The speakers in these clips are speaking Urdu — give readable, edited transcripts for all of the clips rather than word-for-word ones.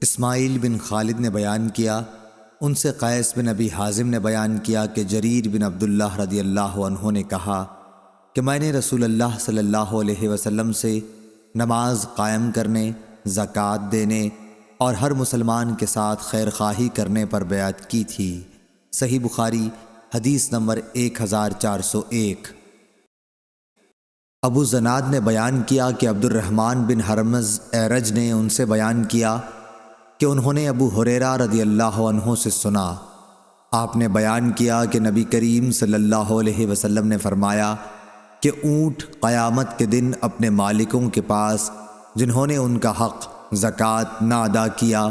اسماعیل بن خالد نے بیان کیا، ان سے قیس بن ابی حازم نے بیان کیا کہ جریر بن عبداللہ رضی اللہ عنہ نے کہا کہ میں نے رسول اللہ صلی اللہ علیہ وسلم سے نماز قائم کرنے، زکوٰۃ دینے اور ہر مسلمان کے ساتھ خیر خواہی کرنے پر بیعت کی تھی۔ صحیح بخاری حدیث نمبر 1401۔ ابو زناد نے بیان کیا کہ عبد الرحمن بن حرمز اعرج نے ان سے بیان کیا کہ انہوں نے ابو ہریرہ رضی اللہ عنہ سے سنا، آپ نے بیان کیا کہ نبی کریم صلی اللہ علیہ وسلم نے فرمایا کہ اونٹ قیامت کے دن اپنے مالکوں کے پاس جنہوں نے ان کا حق زکوٰۃ نہ ادا کیا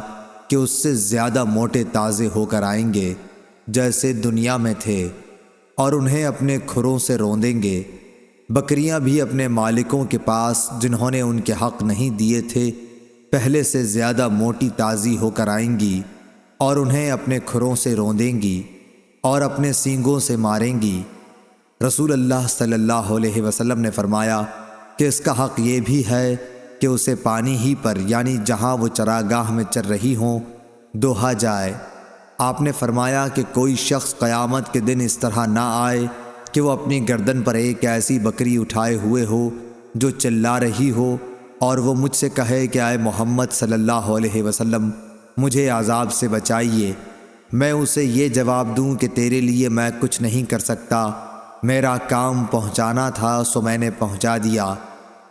کہ اس سے زیادہ موٹے تازے ہو کر آئیں گے جیسے دنیا میں تھے، اور انہیں اپنے کھروں سے روندیں گے۔ بکریاں بھی اپنے مالکوں کے پاس جنہوں نے ان کے حق نہیں دیے تھے پہلے سے زیادہ موٹی تازی ہو کر آئیں گی اور انہیں اپنے کھروں سے روندیں گی اور اپنے سینگوں سے ماریں گی۔ رسول اللہ صلی اللہ علیہ وسلم نے فرمایا کہ اس کا حق یہ بھی ہے کہ اسے پانی ہی پر یعنی جہاں وہ چراگاہ میں چر رہی ہوں دوہا جائے۔ آپ نے فرمایا کہ کوئی شخص قیامت کے دن اس طرح نہ آئے کہ وہ اپنی گردن پر ایک ایسی بکری اٹھائے ہوئے ہو جو چلا رہی ہو اور وہ مجھ سے کہے کہ اے محمد صلی اللہ علیہ وسلم مجھے عذاب سے بچائیے، میں اسے یہ جواب دوں کہ تیرے لیے میں کچھ نہیں کر سکتا، میرا کام پہنچانا تھا سو میں نے پہنچا دیا۔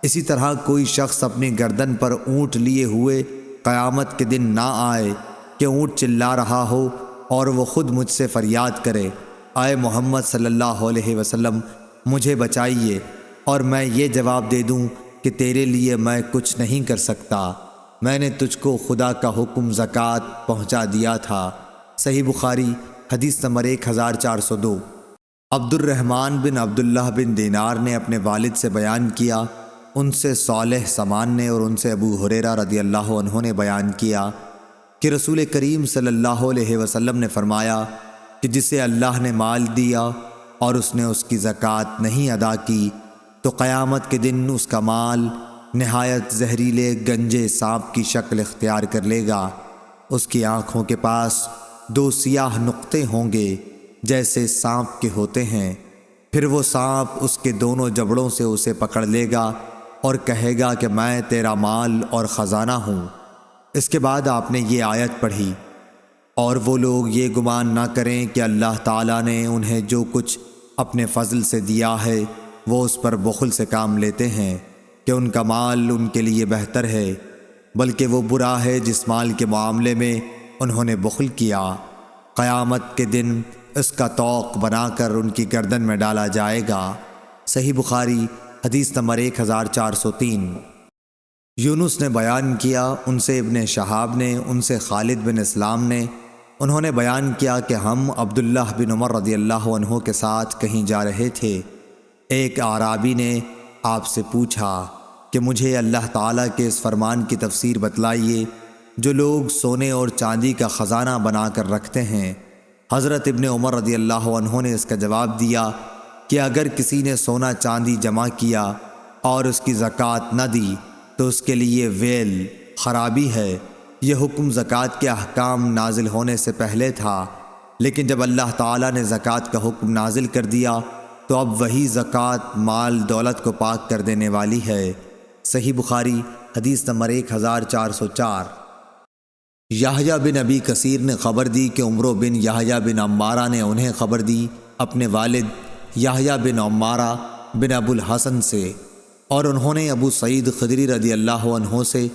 اسی طرح کوئی شخص اپنی گردن پر اونٹ لیے ہوئے قیامت کے دن نہ آئے کہ اونٹ چلا رہا ہو اور وہ خود مجھ سے فریاد کرے اے محمد صلی اللہ علیہ وسلم مجھے بچائیے، اور میں یہ جواب دے دوں کہ تیرے لیے میں کچھ نہیں کر سکتا، میں نے تجھ کو خدا کا حکم زکوٰۃ پہنچا دیا تھا۔ صحیح بخاری حدیث نمبر 1402۔ عبد الرحمن بن عبداللہ بن دینار نے اپنے والد سے بیان کیا، ان سے صالح سمان نے اور ان سے ابو ہریرہ رضی اللہ عنہ نے بیان کیا کہ رسول کریم صلی اللہ علیہ وسلم نے فرمایا کہ جسے اللہ نے مال دیا اور اس نے اس کی زکوٰۃ نہیں ادا کی تو قیامت کے دن اس کا مال نہایت زہریلے گنجے سانپ کی شکل اختیار کر لے گا، اس کی آنکھوں کے پاس 2 سیاہ نقطے ہوں گے جیسے سانپ کے ہوتے ہیں، پھر وہ سانپ اس کے دونوں جبڑوں سے اسے پکڑ لے گا اور کہے گا کہ میں تیرا مال اور خزانہ ہوں۔ اس کے بعد آپ نے یہ آیت پڑھی، اور وہ لوگ یہ گمان نہ کریں کہ اللہ تعالیٰ نے انہیں جو کچھ اپنے فضل سے دیا ہے وہ اس پر بخل سے کام لیتے ہیں کہ ان کا مال ان کے لیے بہتر ہے، بلکہ وہ برا ہے جس مال کے معاملے میں انہوں نے بخل کیا، قیامت کے دن اس کا طوق بنا کر ان کی گردن میں ڈالا جائے گا۔ صحیح بخاری حدیث نمبر 1403۔ یونس نے بیان کیا، ان سے ابن شہاب نے، ان سے خالد بن اسلام نے، انہوں نے بیان کیا کہ ہم عبداللہ بن عمر رضی اللہ عنہ کے ساتھ کہیں جا رہے تھے، ایک اعرابی نے آپ سے پوچھا کہ مجھے اللہ تعالیٰ کے اس فرمان کی تفسیر بتلائیے جو لوگ سونے اور چاندی کا خزانہ بنا کر رکھتے ہیں۔ حضرت ابن عمر رضی اللہ عنہ نے اس کا جواب دیا کہ اگر کسی نے سونا چاندی جمع کیا اور اس کی زکوٰۃ نہ دی تو اس کے لیے ویل خرابی ہے۔ یہ حکم زکوٰۃ کے احکام نازل ہونے سے پہلے تھا، لیکن جب اللہ تعالیٰ نے زکوٰۃ کا حکم نازل کر دیا تو اب وہی زکوٰۃ مال دولت کو پاک کر دینے والی ہے۔ صحیح بخاری حدیث نمبر 1404۔ یحییٰ بن ابی کثیر نے خبر دی کہ عمرو بن یحییٰ بن عمارہ نے انہیں خبر دی اپنے والد یحییٰ بن عمارہ بن ابو الحسن سے، اور انہوں نے ابو سعید خدری رضی اللہ عنہ سے،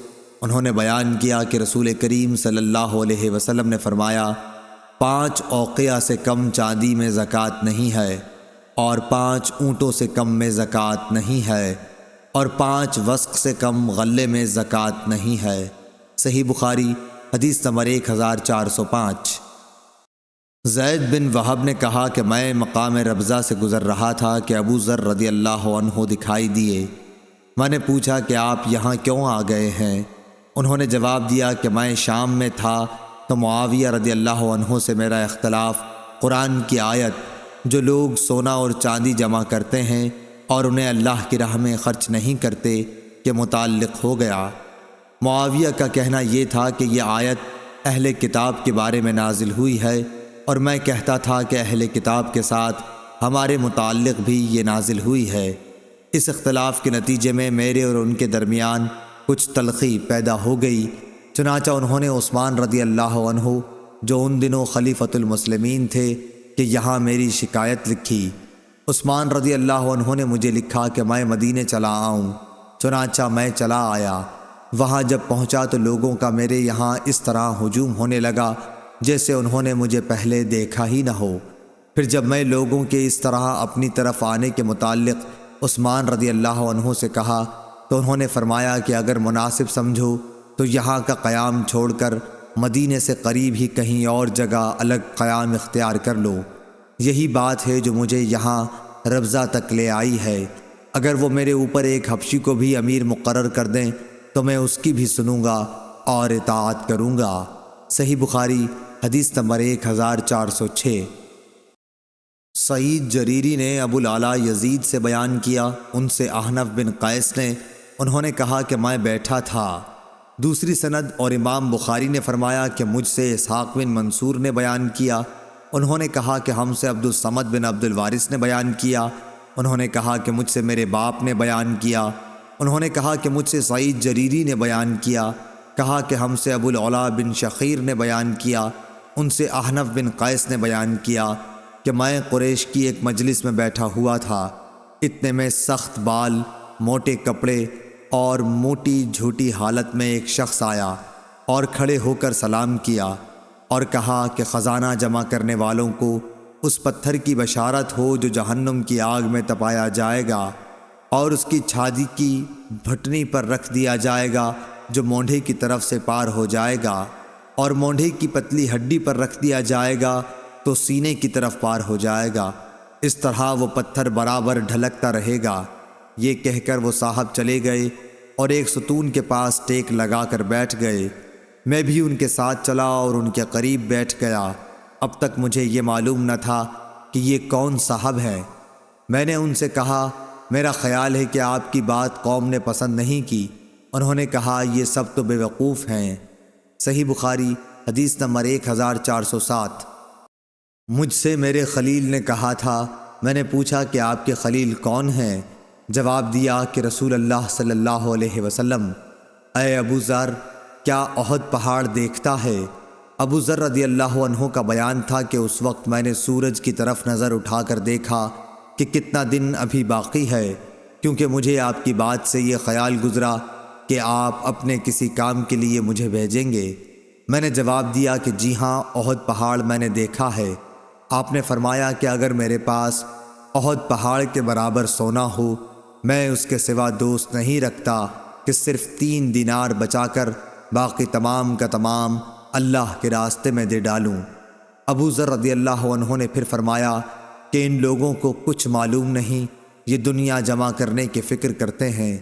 انہوں نے بیان کیا کہ رسول کریم صلی اللہ علیہ وسلم نے فرمایا 5 اوقیہ سے کم چاندی میں زکوٰۃ نہیں ہے، اور 5 اونٹوں سے کم میں زکوٰۃ نہیں ہے، اور 5 وسق سے کم غلے میں زکوٰۃ نہیں ہے۔ صحیح بخاری حدیث نمبر 1405۔ زید بن وہب نے کہا کہ میں مقام ربضہ سے گزر رہا تھا کہ ابو ذر رضی اللہ عنہ دکھائی دیے، میں نے پوچھا کہ آپ یہاں کیوں آ گئے ہیں؟ انہوں نے جواب دیا کہ میں شام میں تھا تو معاویہ رضی اللہ عنہ سے میرا اختلاف قرآن کی آیت جو لوگ سونا اور چاندی جمع کرتے ہیں اور انہیں اللہ کی راہ میں خرچ نہیں کرتے کے متعلق ہو گیا۔ معاویہ کا کہنا یہ تھا کہ یہ آیت اہل کتاب کے بارے میں نازل ہوئی ہے، اور میں کہتا تھا کہ اہل کتاب کے ساتھ ہمارے متعلق بھی یہ نازل ہوئی ہے۔ اس اختلاف کے نتیجے میں میرے اور ان کے درمیان کچھ تلخی پیدا ہو گئی، چنانچہ انہوں نے عثمان رضی اللہ عنہ جو ان دنوں خلیفۃ المسلمین تھے کہ یہاں میری شکایت لکھی۔ عثمان رضی اللہ عنہ نے مجھے لکھا کہ میں مدینے چلا آؤں، چنانچہ میں چلا آیا۔ وہاں جب پہنچا تو لوگوں کا میرے یہاں اس طرح ہجوم ہونے لگا جیسے انہوں نے مجھے پہلے دیکھا ہی نہ ہو۔ پھر جب میں لوگوں کے اس طرح اپنی طرف آنے کے متعلق عثمان رضی اللہ عنہ سے کہا تو انہوں نے فرمایا کہ اگر مناسب سمجھو تو یہاں کا قیام چھوڑ کر مدینے سے قریب ہی کہیں اور جگہ الگ قیام اختیار کر لو۔ یہی بات ہے جو مجھے یہاں ربضہ تک لے آئی ہے۔ اگر وہ میرے اوپر ایک حبشی کو بھی امیر مقرر کر دیں تو میں اس کی بھی سنوں گا اور اطاعت کروں گا۔ صحیح بخاری حدیث نمبر 1406۔ سعید جریری نے ابو العلا یزید سے بیان کیا، ان سے احنف بن قیس نے، انہوں نے کہا کہ میں بیٹھا تھا۔ دوسری سند اور امام بخاری نے فرمایا کہ مجھ سے اسحاق بن منصور نے بیان کیا، انہوں نے کہا کہ ہم سے عبد الصمد بن عبد الوارث نے بیان کیا، انہوں نے کہا کہ مجھ سے میرے باپ نے بیان کیا، انہوں نے کہا کہ مجھ سے سعید جریری نے بیان کیا، کہا کہ ہم سے ابو العلا بن شخیر نے بیان کیا، ان سے احنف بن قیس نے بیان کیا کہ میں قریش کی ایک مجلس میں بیٹھا ہوا تھا، اتنے میں سخت بال، موٹے کپڑے اور موٹی جھوٹی حالت میں ایک شخص آیا اور کھڑے ہو کر سلام کیا اور کہا کہ خزانہ جمع کرنے والوں کو اس پتھر کی بشارت ہو جو جہنم کی آگ میں تپایا جائے گا اور اس کی چھادی کی بھٹنی پر رکھ دیا جائے گا جو مونڈھے کی طرف سے پار ہو جائے گا، اور مونڈھے کی پتلی ہڈی پر رکھ دیا جائے گا تو سینے کی طرف پار ہو جائے گا، اس طرح وہ پتھر برابر ڈھلکتا رہے گا۔ یہ کہہ کر وہ صاحب چلے گئے اور ایک ستون کے پاس ٹیک لگا کر بیٹھ گئے۔ میں بھی ان کے ساتھ چلا اور ان کے قریب بیٹھ گیا۔ اب تک مجھے یہ معلوم نہ تھا کہ یہ کون صاحب ہے۔ میں نے ان سے کہا میرا خیال ہے کہ آپ کی بات قوم نے پسند نہیں کی۔ انہوں نے کہا یہ سب تو بے وقوف ہیں۔ صحیح بخاری حدیث نمبر 1407۔ مجھ سے میرے خلیل نے کہا تھا، میں نے پوچھا کہ آپ کے خلیل کون ہیں؟ جواب دیا کہ رسول اللہ صلی اللہ علیہ وسلم۔ اے ابو ذر، کیا احد پہاڑ دیکھتا ہے؟ ابو ذر رضی اللہ عنہ کا بیان تھا کہ اس وقت میں نے سورج کی طرف نظر اٹھا کر دیکھا کہ کتنا دن ابھی باقی ہے، کیونکہ مجھے آپ کی بات سے یہ خیال گزرا کہ آپ اپنے کسی کام کے لیے مجھے بھیجیں گے۔ میں نے جواب دیا کہ جی ہاں، احد پہاڑ میں نے دیکھا ہے۔ آپ نے فرمایا کہ اگر میرے پاس احد پہاڑ کے برابر سونا ہو، میں اس کے سوا دوست نہیں رکھتا کہ صرف 3 دینار بچا کر باقی تمام کا تمام اللہ کے راستے میں دے ڈالوں۔ ابو ذر رضی اللہ عنہ نے پھر فرمایا کہ ان لوگوں کو کچھ معلوم نہیں، یہ دنیا جمع کرنے کی فکر کرتے ہیں۔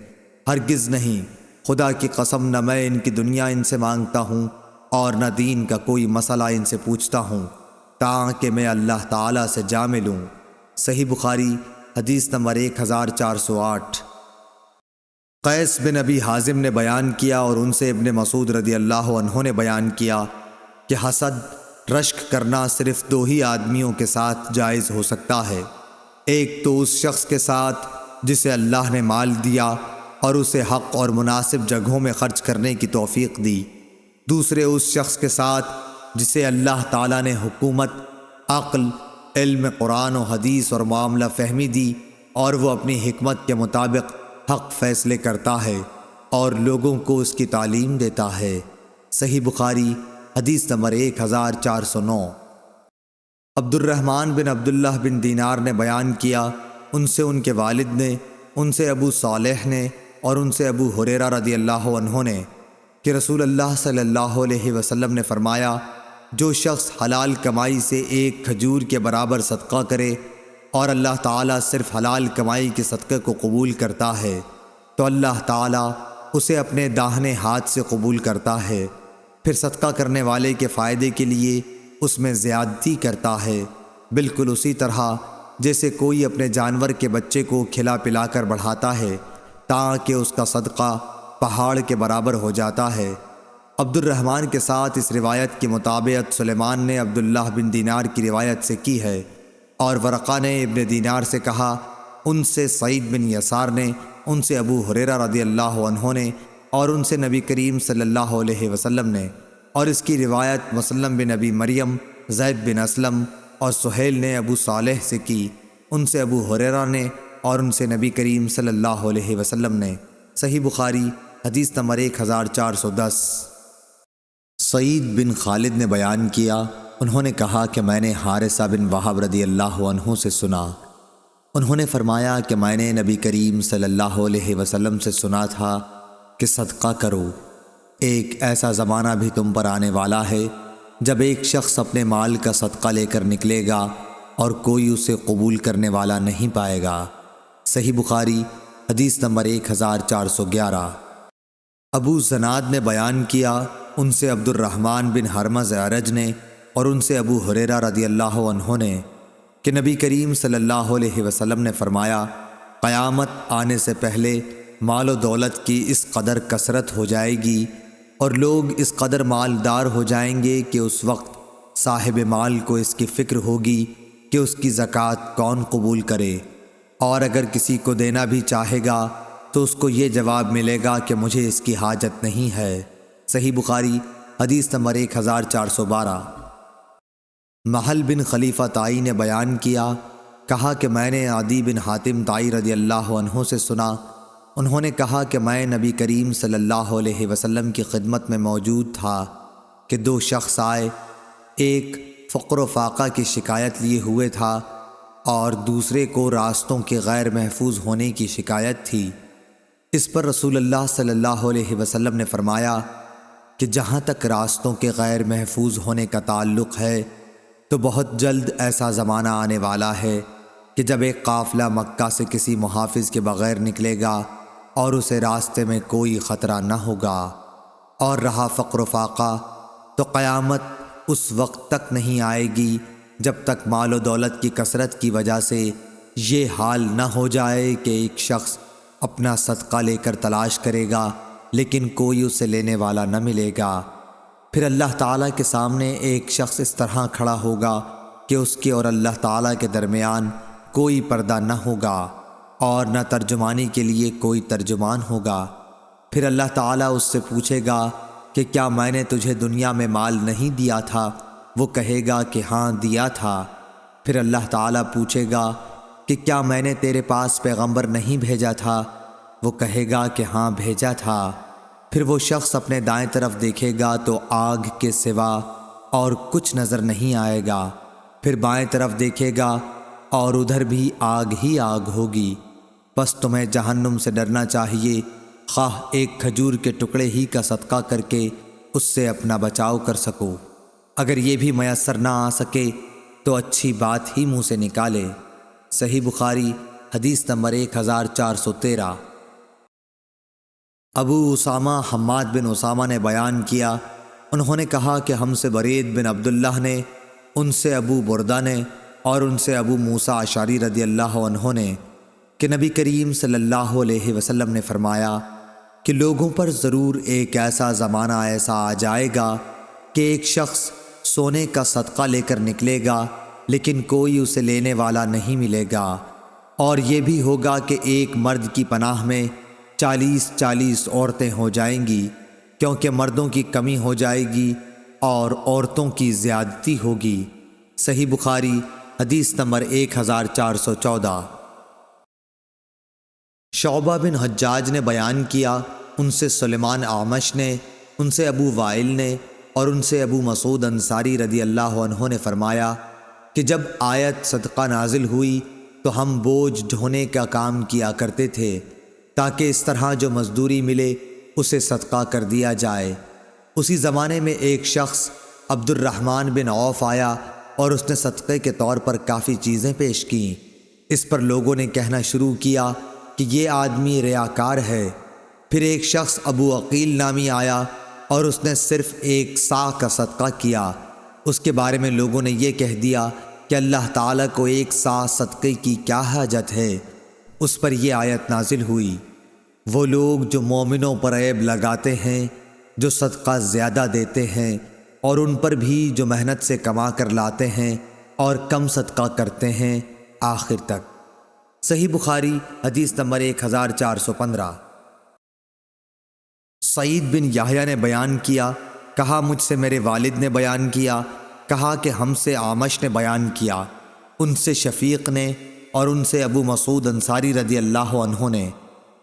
ہرگز نہیں، خدا کی قسم نہ میں ان کی دنیا ان سے مانگتا ہوں اور نہ دین کا کوئی مسئلہ ان سے پوچھتا ہوں تاکہ میں اللہ تعالیٰ سے جا ملوں۔ صحیح بخاری حدیث نمبر 1408۔ قیس بن ابی حازم نے بیان کیا اور ان سے ابن مسعود رضی اللہ عنہ نے بیان کیا کہ حسد، رشک کرنا صرف 2 ہی آدمیوں کے ساتھ جائز ہو سکتا ہے۔ ایک تو اس شخص کے ساتھ جسے اللہ نے مال دیا اور اسے حق اور مناسب جگہوں میں خرچ کرنے کی توفیق دی، دوسرے اس شخص کے ساتھ جسے اللہ تعالیٰ نے حکومت، عقل، علم قرآن و حدیث اور معاملہ فہمی دی اور وہ اپنی حکمت کے مطابق حق فیصلے کرتا ہے اور لوگوں کو اس کی تعلیم دیتا ہے۔ صحیح بخاری حدیث نمبر 1409۔ عبد الرحمن بن عبداللہ بن دینار نے بیان کیا، ان سے ان کے والد نے، ان سے ابو صالح نے اور ان سے ابو ہریرہ رضی اللہ عنہ نے کہ رسول اللہ صلی اللہ علیہ وسلم نے فرمایا، جو شخص حلال کمائی سے ایک کھجور کے برابر صدقہ کرے اور اللہ تعالیٰ صرف حلال کمائی کے صدقے کو قبول کرتا ہے تو اللہ تعالیٰ اسے اپنے داہنے ہاتھ سے قبول کرتا ہے، پھر صدقہ کرنے والے کے فائدے کے لیے اس میں زیادتی کرتا ہے، بالکل اسی طرح جیسے کوئی اپنے جانور کے بچے کو کھلا پلا کر بڑھاتا ہے تاکہ اس کا صدقہ پہاڑ کے برابر ہو جاتا ہے۔ عبد الرحمن کے ساتھ اس روایت کی مطابقت سلیمان نے عبداللہ بن دینار کی روایت سے کی ہے، اور ورقہ نے ابن دینار سے کہا، ان سے سعید بن یسار نے، ان سے ابو ہریرہ رضی اللہ عنہ نے، اور ان سے نبی کریم صلی اللہ علیہ وسلم نے، اور اس کی روایت مسلم بن ابی مریم، زید بن اسلم اور سہیل نے ابو صالح سے کی، ان سے ابو ہریرہ نے، اور ان سے نبی کریم صلی اللہ علیہ وسلم نے۔ صحیح بخاری حدیث نمبر 1410۔ سعید بن خالد نے بیان کیا، انہوں نے کہا کہ میں نے حارثہ بن وہب رضی اللہ عنہ سے سنا، انہوں نے فرمایا کہ میں نے نبی کریم صلی اللہ علیہ وسلم سے سنا تھا کہ صدقہ کرو، ایک ایسا زمانہ بھی تم پر آنے والا ہے جب ایک شخص اپنے مال کا صدقہ لے کر نکلے گا اور کوئی اسے قبول کرنے والا نہیں پائے گا۔ صحیح بخاری حدیث نمبر 1411۔ ابو زناد نے بیان کیا، ان سے عبد الرحمن بن ہرمز اعرج نے، اور ان سے ابو ہریرہ رضی اللہ عنہ نے، کہ نبی کریم صلی اللہ علیہ وسلم نے فرمایا، قیامت آنے سے پہلے مال و دولت کی اس قدر کثرت ہو جائے گی اور لوگ اس قدر مالدار ہو جائیں گے کہ اس وقت صاحب مال کو اس کی فکر ہوگی کہ اس کی زکوٰۃ کون قبول کرے، اور اگر کسی کو دینا بھی چاہے گا تو اس کو یہ جواب ملے گا کہ مجھے اس کی حاجت نہیں ہے۔ صحیح بخاری حدیث نمبر 1412۔ محل بن خلیفہ طائی نے بیان کیا، کہا کہ میں نے عدی بن حاتم طائی رضی اللہ عنہ سے سنا، انہوں نے کہا کہ میں نبی کریم صلی اللہ علیہ وسلم کی خدمت میں موجود تھا کہ دو شخص آئے، ایک فقر و فاقہ کی شکایت لیے ہوئے تھا اور دوسرے کو راستوں کے غیر محفوظ ہونے کی شکایت تھی۔ اس پر رسول اللہ صلی اللہ علیہ وسلم نے فرمایا کہ جہاں تک راستوں کے غیر محفوظ ہونے کا تعلق ہے تو بہت جلد ایسا زمانہ آنے والا ہے کہ جب ایک قافلہ مکہ سے کسی محافظ کے بغیر نکلے گا اور اسے راستے میں کوئی خطرہ نہ ہوگا، اور رہا فقر و فاقہ تو قیامت اس وقت تک نہیں آئے گی جب تک مال و دولت کی کثرت کی وجہ سے یہ حال نہ ہو جائے کہ ایک شخص اپنا صدقہ لے کر تلاش کرے گا لیکن کوئی اسے لینے والا نہ ملے گا۔ پھر اللہ تعالیٰ کے سامنے ایک شخص اس طرح کھڑا ہوگا کہ اس کے اور اللہ تعالیٰ کے درمیان کوئی پردہ نہ ہوگا اور نہ ترجمانی کے لیے کوئی ترجمان ہوگا۔ پھر اللہ تعالیٰ اس سے پوچھے گا کہ کیا میں نے تجھے دنیا میں مال نہیں دیا تھا؟ وہ کہے گا کہ ہاں دیا تھا۔ پھر اللہ تعالیٰ پوچھے گا کہ کیا میں نے تیرے پاس پیغمبر نہیں بھیجا تھا؟ وہ کہے گا کہ ہاں بھیجا تھا۔ پھر وہ شخص اپنے دائیں طرف دیکھے گا تو آگ کے سوا اور کچھ نظر نہیں آئے گا، پھر بائیں طرف دیکھے گا اور ادھر بھی آگ ہی آگ ہوگی۔ بس تمہیں جہنم سے ڈرنا چاہیے، خواہ ایک کھجور کے ٹکڑے ہی کا صدقہ کر کے اس سے اپنا بچاؤ کر سکو، اگر یہ بھی میسر نہ آ سکے تو اچھی بات ہی منہ سے نکالے۔ صحیح بخاری حدیث نمبر 1413۔ ابو اسامہ حماد بن اسامہ نے بیان کیا، انہوں نے کہا کہ ہم سے برید بن عبداللہ نے، ان سے ابو بردہ نے، اور ان سے ابو موسیٰ اشعری رضی اللہ عنہ نے، کہ نبی کریم صلی اللہ علیہ وسلم نے فرمایا کہ لوگوں پر ضرور ایک ایسا زمانہ ایسا آ جائے گا کہ ایک شخص سونے کا صدقہ لے کر نکلے گا لیکن کوئی اسے لینے والا نہیں ملے گا، اور یہ بھی ہوگا کہ ایک مرد کی پناہ میں 40 عورتیں ہو جائیں گی، کیونکہ مردوں کی کمی ہو جائے گی اور عورتوں کی زیادتی ہوگی۔ صحیح بخاری حدیث نمبر 1414۔ شعبہ بن حجاج نے بیان کیا، ان سے سلیمان اعمش نے، ان سے ابو وائل نے، اور ان سے ابو مسعود انصاری رضی اللہ عنہ نے فرمایا کہ جب آیت صدقہ نازل ہوئی تو ہم بوجھ ڈھونے کا کام کیا کرتے تھے تاکہ اس طرح جو مزدوری ملے اسے صدقہ کر دیا جائے۔ اسی زمانے میں ایک شخص عبد الرحمن بن عوف آیا اور اس نے صدقے کے طور پر کافی چیزیں پیش کیں۔ اس پر لوگوں نے کہنا شروع کیا کہ یہ آدمی ریاکار ہے۔ پھر ایک شخص ابو عقیل نامی آیا اور اس نے صرف 1 صاع کا صدقہ کیا۔ اس کے بارے میں لوگوں نے یہ کہہ دیا کہ اللہ تعالیٰ کو 1 صاع صدقے کی کیا حاجت ہے۔ اس پر یہ آیت نازل ہوئی، وہ لوگ جو مومنوں پر عیب لگاتے ہیں، جو صدقہ زیادہ دیتے ہیں، اور ان پر بھی جو محنت سے کما کر لاتے ہیں اور کم صدقہ کرتے ہیں، آخر تک۔ صحیح بخاری حدیث نمبر 1415۔ سعید بن یحییٰ نے بیان کیا، کہا مجھ سے میرے والد نے بیان کیا، کہا کہ ہم سے اعمش نے بیان کیا، ان سے شفیق نے، اور ان سے ابو مسعود انصاری رضی اللہ عنہ نے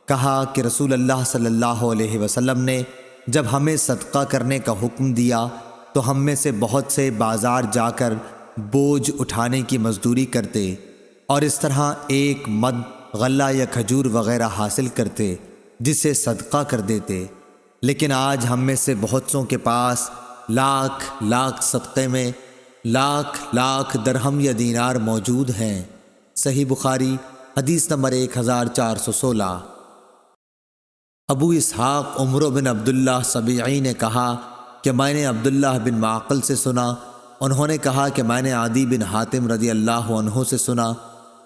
کہا کہ رسول اللہ صلی اللہ علیہ وسلم نے جب ہمیں صدقہ کرنے کا حکم دیا تو ہم میں سے بہت سے بازار جا کر بوجھ اٹھانے کی مزدوری کرتے اور اس طرح ایک مد غلہ یا کھجور وغیرہ حاصل کرتے جسے صدقہ کر دیتے، لیکن آج ہم میں سے بہت سوں کے پاس لاکھ لاکھ صدقے میں لاکھ لاکھ درہم یا دینار موجود ہیں۔ صحیح بخاری حدیث نمبر 1416۔ ابو اسحاق عمرو بن عبداللہ سبیعی نے کہا کہ میں نے عبداللہ بن معقل سے سنا، انہوں نے کہا کہ میں نے عدی بن حاتم رضی اللہ عنہ سے سنا،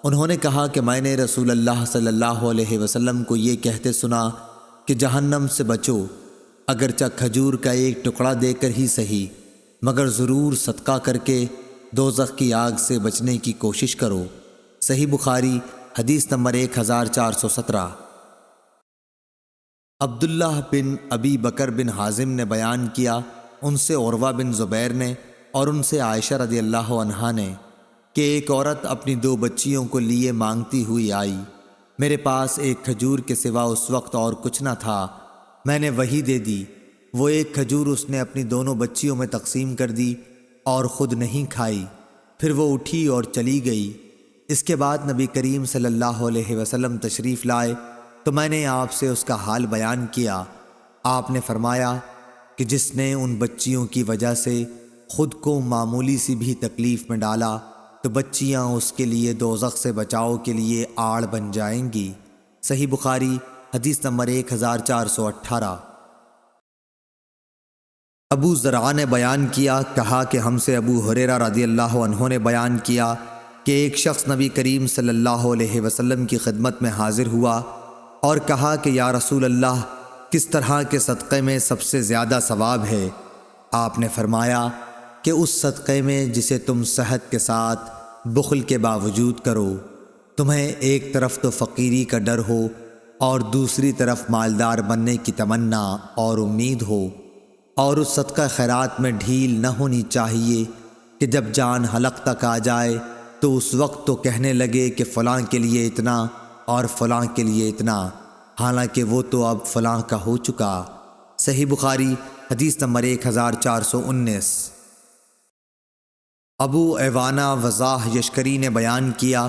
انہوں نے کہا کہ میں نے رسول اللہ صلی اللہ علیہ وسلم کو یہ کہتے سنا کہ جہنم سے بچو، اگرچہ کھجور کا ایک ٹکڑا دے کر ہی صحیح، مگر ضرور صدقہ کر کے دوزخ کی آگ سے بچنے کی کوشش کرو۔ صحیح بخاری حدیث نمبر 1417۔ عبداللہ بن ابی بکر بن حازم نے بیان کیا، ان سے عروہ بن زبیر نے اور ان سے عائشہ رضی اللہ عنہا نے کہ ایک عورت اپنی 2 بچیوں کو لیے مانگتی ہوئی آئی، میرے پاس ایک کھجور کے سوا اس وقت اور کچھ نہ تھا، میں نے وہی دے دی۔ وہ ایک کھجور اس نے اپنی دونوں بچیوں میں تقسیم کر دی اور خود نہیں کھائی، پھر وہ اٹھی اور چلی گئی۔ اس کے بعد نبی کریم صلی اللہ علیہ وسلم تشریف لائے تو میں نے آپ سے اس کا حال بیان کیا۔ آپ نے فرمایا کہ جس نے ان بچیوں کی وجہ سے خود کو معمولی سی بھی تکلیف میں ڈالا تو بچیاں اس کے لیے دوزخ سے بچاؤ کے لیے آڑ بن جائیں گی۔ صحیح بخاری حدیث نمبر 1418۔ ابو زرع نے بیان کیا، کہا کہ ہم سے ابو ہریرہ رضی اللہ عنہ نے بیان کیا کہ ایک شخص نبی کریم صلی اللہ علیہ وسلم کی خدمت میں حاضر ہوا اور کہا کہ یا رسول اللہ، کس طرح کے صدقے میں سب سے زیادہ ثواب ہے؟ آپ نے فرمایا کہ اس صدقے میں جسے تم صحت کے ساتھ بخل کے باوجود کرو، تمہیں ایک طرف تو فقیری کا ڈر ہو اور دوسری طرف مالدار بننے کی تمنا اور امید ہو، اور اس صدقہ خیرات میں ڈھیل نہ ہونی چاہیے کہ جب جان حلق تک آ جائے تو اس وقت تو کہنے لگے کہ فلاں کے لیے اتنا اور فلاں کے لیے اتنا، حالانکہ وہ تو اب فلاں کا ہو چکا۔ صحیح بخاری حدیث نمبر 1419۔ ابو ایوانہ وضاح یشکری نے بیان کیا،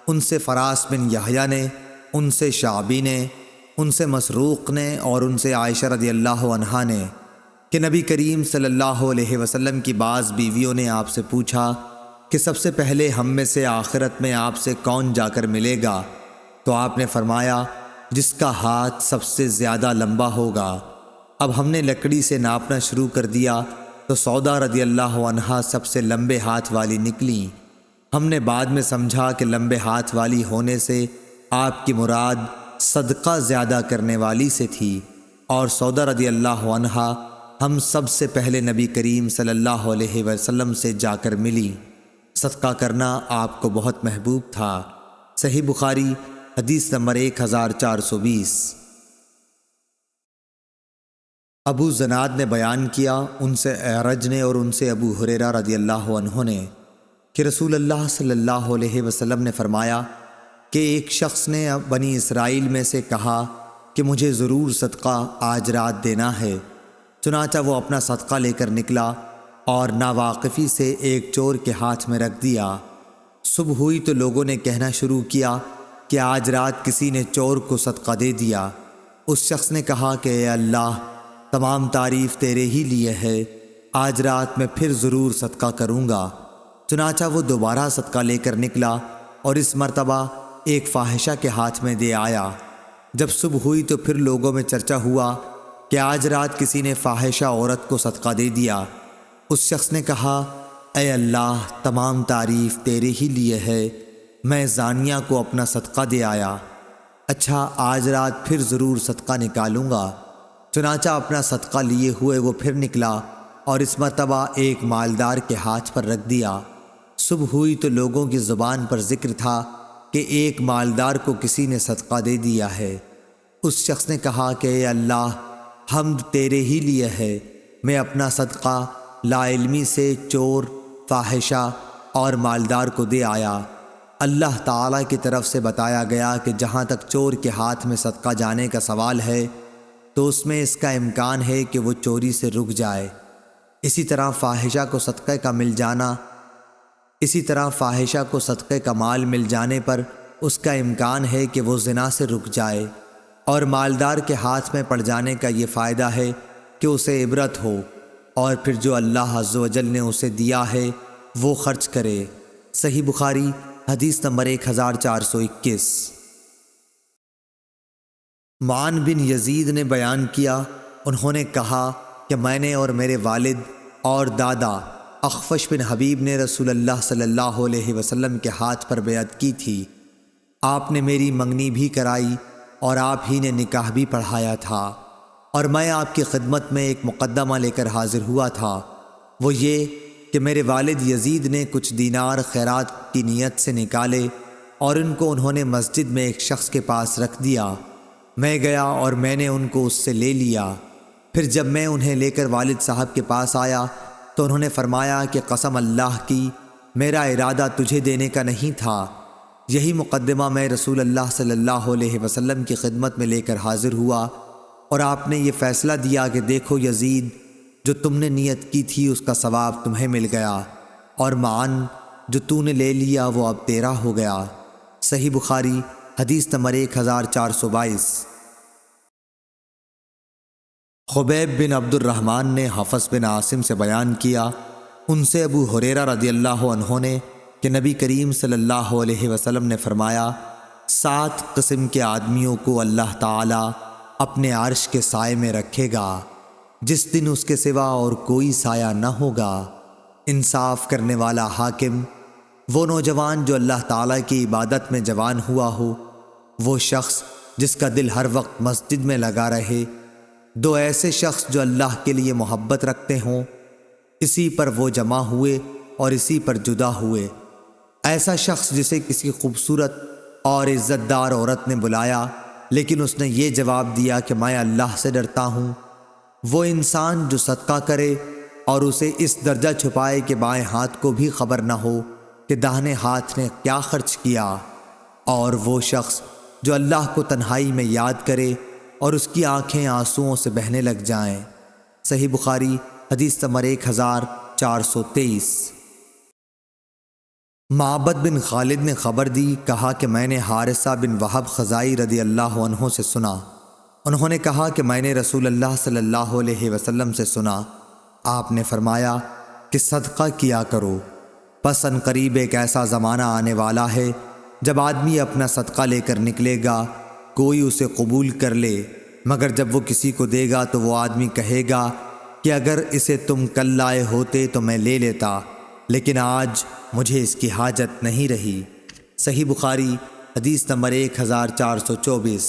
ان سے فراس بن یحییٰ نے، ان سے شعبی نے، ان سے مسروق نے اور ان سے عائشہ رضی اللہ عنہا نے کہ نبی کریم صلی اللہ علیہ وسلم کی بعض بیویوں نے آپ سے پوچھا کہ سب سے پہلے ہم میں سے آخرت میں آپ سے کون جا کر ملے گا؟ تو آپ نے فرمایا جس کا ہاتھ سب سے زیادہ لمبا ہوگا۔ اب ہم نے لکڑی سے ناپنا شروع کر دیا تو سودا رضی اللہ عنہا سب سے لمبے ہاتھ والی نکلیں۔ ہم نے بعد میں سمجھا کہ لمبے ہاتھ والی ہونے سے آپ کی مراد صدقہ زیادہ کرنے والی سے تھی، اور سودا رضی اللہ عنہا ہم سب سے پہلے نبی کریم صلی اللہ علیہ وسلم سے جا کر ملی۔ صدقہ کرنا آپ کو بہت محبوب تھا۔ صحیح بخاری حدیث نمبر 1420۔ ابو زناد نے بیان کیا، ان سے اعرج نے اور ان سے ابو ہریرہ رضی اللہ عنہ نے کہ رسول اللہ صلی اللہ علیہ وسلم نے فرمایا کہ ایک شخص نے بنی اسرائیل میں سے کہا کہ مجھے ضرور صدقہ آج رات دینا ہے، چنانچہ وہ اپنا صدقہ لے کر نکلا اور ناواقفی سے ایک چور کے ہاتھ میں رکھ دیا۔ صبح ہوئی تو لوگوں نے کہنا شروع کیا کہ آج رات کسی نے چور کو صدقہ دے دیا۔ اس شخص نے کہا کہ اے اللہ، تمام تعریف تیرے ہی لیے ہے، آج رات میں پھر ضرور صدقہ کروں گا۔ چنانچہ وہ دوبارہ صدقہ لے کر نکلا اور اس مرتبہ ایک فاحشہ کے ہاتھ میں دے آیا۔ جب صبح ہوئی تو پھر لوگوں میں چرچا ہوا کہ آج رات کسی نے فاحشہ عورت کو صدقہ دے دیا۔ اس شخص نے کہا اے اللہ، تمام تعریف تیرے ہی لیے ہے، میں زانیہ کو اپنا صدقہ دے آیا۔ اچھا آج رات پھر ضرور صدقہ نکالوں گا۔ چنانچہ اپنا صدقہ لیے ہوئے وہ پھر نکلا اور اس مرتبہ ایک مالدار کے ہاتھ پر رکھ دیا۔ صبح ہوئی تو لوگوں کی زبان پر ذکر تھا کہ ایک مالدار کو کسی نے صدقہ دے دیا ہے۔ اس شخص نے کہا کہ اے اللہ، حمد تیرے ہی لیے ہے، میں اپنا صدقہ لا علمی سے چور، فاحشہ اور مالدار کو دے آیا۔ اللہ تعالیٰ کی طرف سے بتایا گیا کہ جہاں تک چور کے ہاتھ میں صدقہ جانے کا سوال ہے تو اس میں اس کا امکان ہے کہ وہ چوری سے رک جائے۔ اسی طرح فاحشہ کو صدقے کا مال مل جانے پر اس کا امکان ہے کہ وہ زنا سے رک جائے، اور مالدار کے ہاتھ میں پڑ جانے کا یہ فائدہ ہے کہ اسے عبرت ہو، اور پھر جو اللہ عز و جل نے اسے دیا ہے وہ خرچ کرے۔ صحیح بخاری حدیث نمبر 1421۔ معن بن یزید نے بیان کیا، انہوں نے کہا کہ میں نے اور میرے والد اور دادا اخفش بن حبیب نے رسول اللہ صلی اللہ علیہ وسلم کے ہاتھ پر بیعت کی تھی۔ آپ نے میری منگنی بھی کرائی اور آپ ہی نے نکاح بھی پڑھایا تھا، اور میں آپ کی خدمت میں ایک مقدمہ لے کر حاضر ہوا تھا، وہ یہ کہ میرے والد یزید نے کچھ دینار خیرات کی نیت سے نکالے اور ان کو انہوں نے مسجد میں ایک شخص کے پاس رکھ دیا۔ میں گیا اور میں نے ان کو اس سے لے لیا۔ پھر جب میں انہیں لے کر والد صاحب کے پاس آیا تو انہوں نے فرمایا کہ قسم اللہ کی، میرا ارادہ تجھے دینے کا نہیں تھا۔ یہی مقدمہ میں رسول اللہ صلی اللہ علیہ وسلم کی خدمت میں لے کر حاضر ہوا، اور آپ نے یہ فیصلہ دیا کہ دیکھو یزید، جو تم نے نیت کی تھی اس کا ثواب تمہیں مل گیا، اور معن جو تو نے لے لیا وہ اب تیرا ہو گیا۔ صحیح بخاری حدیث نمبر 1422۔ خبیب بن عبد الرحمن نے حفص بن عاصم سے بیان کیا، ان سے ابو ہریرہ رضی اللہ عنہ نے کہ نبی کریم صلی اللہ علیہ وسلم نے فرمایا، 7 قسم کے آدمیوں کو اللہ تعالی اپنے عرش کے سائے میں رکھے گا، جس دن اس کے سوا اور کوئی سایہ نہ ہوگا۔ انصاف کرنے والا حاکم، وہ نوجوان جو اللہ تعالیٰ کی عبادت میں جوان ہوا ہو، وہ شخص جس کا دل ہر وقت مسجد میں لگا رہے، 2 ایسے شخص جو اللہ کے لیے محبت رکھتے ہوں، اسی پر وہ جمع ہوئے اور اسی پر جدا ہوئے۔ ایسا شخص جسے کسی خوبصورت اور عزت دار عورت نے بلایا لیکن اس نے یہ جواب دیا کہ میں اللہ سے ڈرتا ہوں۔ وہ انسان جو صدقہ کرے اور اسے اس درجہ چھپائے کہ بائیں ہاتھ کو بھی خبر نہ ہو کہ داہنے ہاتھ نے کیا خرچ کیا، اور وہ شخص جو اللہ کو تنہائی میں یاد کرے اور اس کی آنکھیں آنسوؤں سے بہنے لگ جائیں۔ صحیح بخاری حدیث نمبر 1423۔ معبد بن خالد نے خبر دی، کہا کہ میں نے حارثہ بن وہب خزائی رضی اللہ عنہ سے سنا، انہوں نے کہا کہ میں نے رسول اللہ صلی اللہ علیہ وسلم سے سنا، آپ نے فرمایا کہ صدقہ کیا کرو، پس ان قریب ایک ایسا زمانہ آنے والا ہے جب آدمی اپنا صدقہ لے کر نکلے گا، کوئی اسے قبول کر لے، مگر جب وہ کسی کو دے گا تو وہ آدمی کہے گا کہ اگر اسے تم کل لائے ہوتے تو میں لے لیتا، لیکن آج مجھے اس کی حاجت نہیں رہی۔ صحیح بخاری حدیث نمبر 1424۔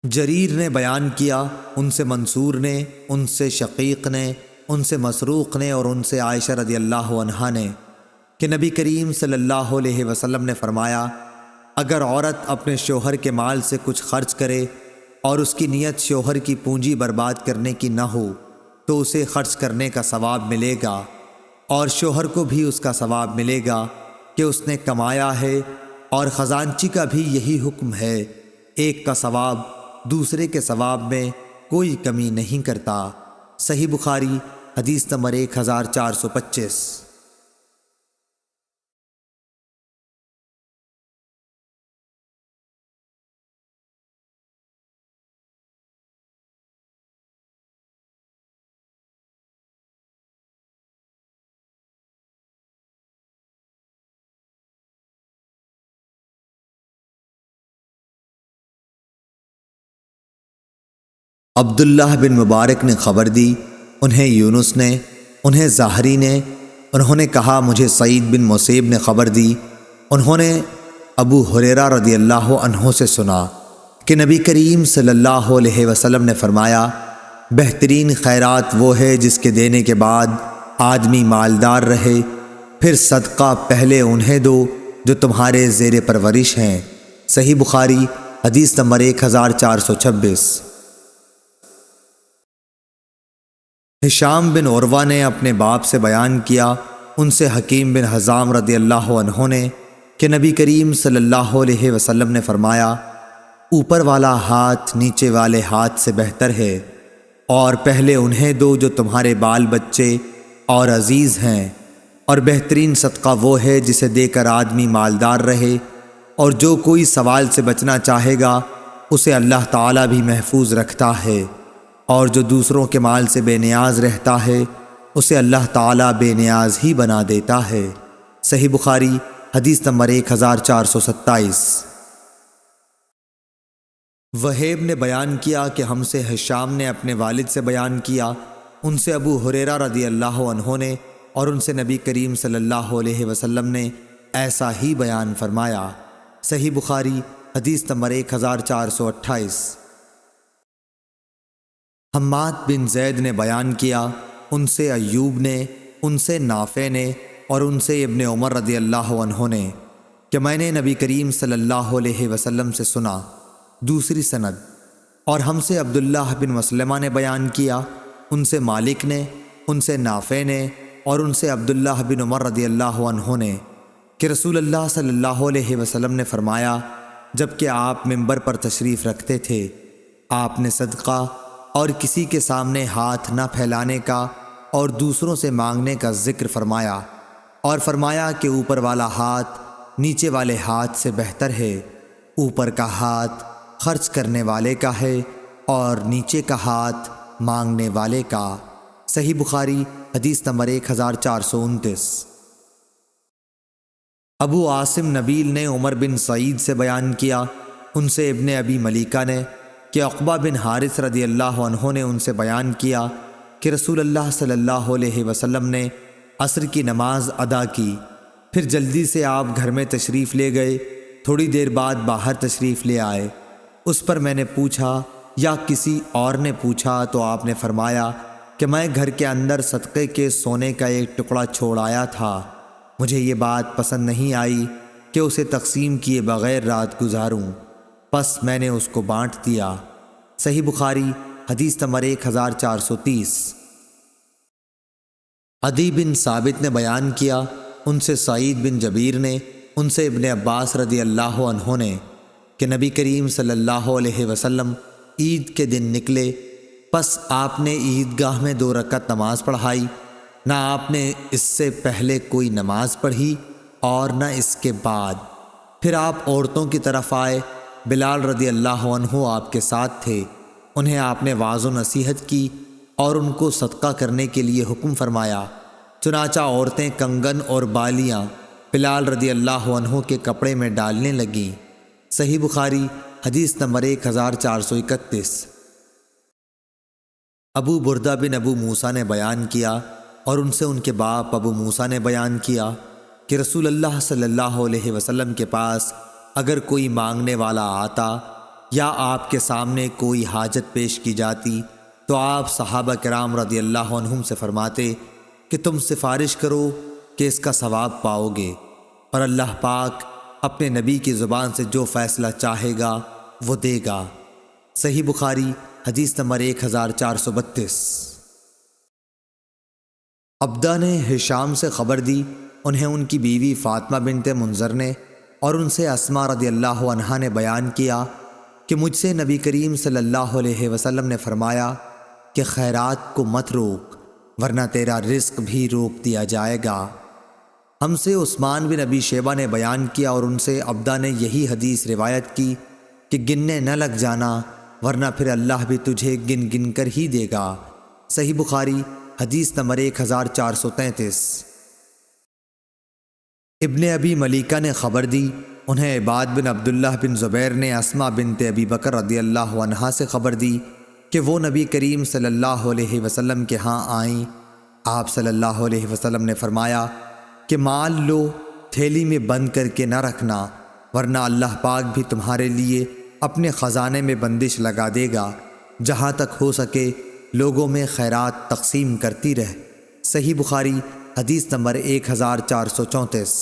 جریر نے بیان کیا، ان سے منصور نے، ان سے شقیق نے، ان سے مسروق نے اور ان سے عائشہ رضی اللہ عنہا نے کہ نبی کریم صلی اللہ علیہ وسلم نے فرمایا، اگر عورت اپنے شوہر کے مال سے کچھ خرچ کرے اور اس کی نیت شوہر کی پونجی برباد کرنے کی نہ ہو تو اسے خرچ کرنے کا ثواب ملے گا، اور شوہر کو بھی اس کا ثواب ملے گا کہ اس نے کمایا ہے، اور خزانچی کا بھی یہی حکم ہے، ایک کا ثواب دوسرے کے ثواب میں کوئی کمی نہیں کرتا۔ صحیح بخاری حدیث نمبر 1425۔ عبداللہ بن مبارک نے خبر دی، انہیں یونس نے، انہیں زاہری نے، انہوں نے کہا مجھے سعید بن مسیب نے خبر دی، انہوں نے ابو ہریرہ رضی اللہ عنہ سے سنا کہ نبی کریم صلی اللہ علیہ وسلم نے فرمایا، بہترین خیرات وہ ہے جس کے دینے کے بعد آدمی مالدار رہے، پھر صدقہ پہلے انہیں دو جو تمہارے زیر پرورش ہیں۔ صحیح بخاری حدیث نمبر 1426۔ ہشام بن عروہ نے اپنے باپ سے بیان کیا، ان سے حکیم بن حزام رضی اللہ عنہ نے، کہ نبی کریم صلی اللہ علیہ وسلم نے فرمایا، اوپر والا ہاتھ نیچے والے ہاتھ سے بہتر ہے، اور پہلے انہیں دو جو تمہارے بال بچے اور عزیز ہیں، اور بہترین صدقہ وہ ہے جسے دے کر آدمی مالدار رہے، اور جو کوئی سوال سے بچنا چاہے گا اسے اللہ تعالیٰ بھی محفوظ رکھتا ہے، اور جو دوسروں کے مال سے بے نیاز رہتا ہے اسے اللہ تعالیٰ بے نیاز ہی بنا دیتا ہے۔ صحیح بخاری حدیث نمبر 1427۔ وہیب نے بیان کیا کہ ہم سے ہشام نے اپنے والد سے بیان کیا، ان سے ابو ہریرہ رضی اللہ عنہ نے، اور ان سے نبی کریم صلی اللہ علیہ وسلم نے ایسا ہی بیان فرمایا۔ صحیح بخاری حدیث نمبر 1428۔ حماد بن زید نے بیان کیا، ان سے ایوب نے، ان سے نافع نے، اور ان سے ابن عمر رضی اللہ عنہ نے، کہ میں نے نبی کریم صلی اللہ علیہ وسلم سے سنا۔ دوسری سند۔ اور ہم سے عبداللہ بن مسلمہ نے بیان کیا، ان سے مالک نے، ان سے نافع نے، اور ان سے عبداللہ بن عمر رضی اللہ عنہ نے، کہ رسول اللہ صلی اللہ علیہ وسلم نے فرمایا، جب کہ آپ منبر پر تشریف رکھتے تھے، آپ نے صدقہ اور کسی کے سامنے ہاتھ نہ پھیلانے کا اور دوسروں سے مانگنے کا ذکر فرمایا، اور فرمایا کہ اوپر والا ہاتھ نیچے والے ہاتھ سے بہتر ہے، اوپر کا ہاتھ خرچ کرنے والے کا ہے اور نیچے کا ہاتھ مانگنے والے کا۔ صحیح بخاری حدیث نمبر 1429۔ ابو عاصم نبیل نے عمر بن سعید سے بیان کیا، ان سے ابن ابی ملیکہ نے، کہ عقبہ بن حارث رضی اللہ عنہ نے ان سے بیان کیا کہ رسول اللہ صلی اللہ علیہ وسلم نے عصر کی نماز ادا کی، پھر جلدی سے آپ گھر میں تشریف لے گئے، تھوڑی دیر بعد باہر تشریف لے آئے۔ اس پر میں نے پوچھا یا کسی اور نے پوچھا تو آپ نے فرمایا کہ میں گھر کے اندر صدقے کے سونے کا ایک ٹکڑا چھوڑ آیا تھا، مجھے یہ بات پسند نہیں آئی کہ اسے تقسیم کیے بغیر رات گزاروں، پس میں نے اس کو بانٹ دیا۔ صحیح بخاری حدیث نمبر 1430۔ عدی بن ثابت نے بیان کیا، ان سے سعید بن جبیر نے، ان سے ابن عباس رضی اللہ عنہ نے، کہ نبی کریم صلی اللہ علیہ وسلم عید کے دن نکلے، پس آپ نے عیدگاہ میں 2 رکعت نماز پڑھائی، نہ آپ نے اس سے پہلے کوئی نماز پڑھی اور نہ اس کے بعد۔ پھر آپ عورتوں کی طرف آئے، بلال رضی اللہ عنہ آپ کے ساتھ تھے، انہیں آپ نے واعظ و نصیحت کی اور ان کو صدقہ کرنے کے لیے حکم فرمایا، چنانچہ عورتیں کنگن اور بالیاں بلال رضی اللہ عنہ کے کپڑے میں ڈالنے لگیں۔ صحیح بخاری حدیث نمبر 1431۔ ابو بردہ بن ابو موسیٰ نے بیان کیا، اور ان سے ان کے باپ ابو موسیٰ نے بیان کیا، کہ رسول اللہ صلی اللہ علیہ وسلم کے پاس اگر کوئی مانگنے والا آتا یا آپ کے سامنے کوئی حاجت پیش کی جاتی تو آپ صحابہ کرام رضی اللہ عنہم سے فرماتے کہ تم سفارش کرو کہ اس کا ثواب پاؤ گے، اور اللہ پاک اپنے نبی کی زبان سے جو فیصلہ چاہے گا وہ دے گا۔ صحیح بخاری حدیث نمبر 1432۔ عبدہ نے ہشام سے خبر دی، انہیں ان کی بیوی فاطمہ بنت منذر نے، اور ان سے اسماء رضی اللہ عنہا نے بیان کیا کہ مجھ سے نبی کریم صلی اللہ علیہ وسلم نے فرمایا کہ خیرات کو مت روک ورنہ تیرا رزق بھی روک دیا جائے گا۔ ہم سے عثمان بن ابی شیبہ نے بیان کیا، اور ان سے عبدہ نے یہی حدیث روایت کی کہ گننے نہ لگ جانا ورنہ پھر اللہ بھی تجھے گن گن کر ہی دے گا۔ صحیح بخاری حدیث نمبر 1433۔ ابن ابی ملیکہ نے خبر دی، انہیں عباد بن عبداللہ بن زبیر نے اسماء بنت ابی بکر رضی اللہ عنہا سے خبر دی کہ وہ نبی کریم صلی اللہ علیہ وسلم کے ہاں آئیں۔ آپ صلی اللہ علیہ وسلم نے فرمایا کہ مال لو، تھیلی میں بند کر کے نہ رکھنا، ورنہ اللہ پاک بھی تمہارے لیے اپنے خزانے میں بندش لگا دے گا، جہاں تک ہو سکے لوگوں میں خیرات تقسیم کرتی رہ۔ صحیح بخاری حدیث نمبر 1434۔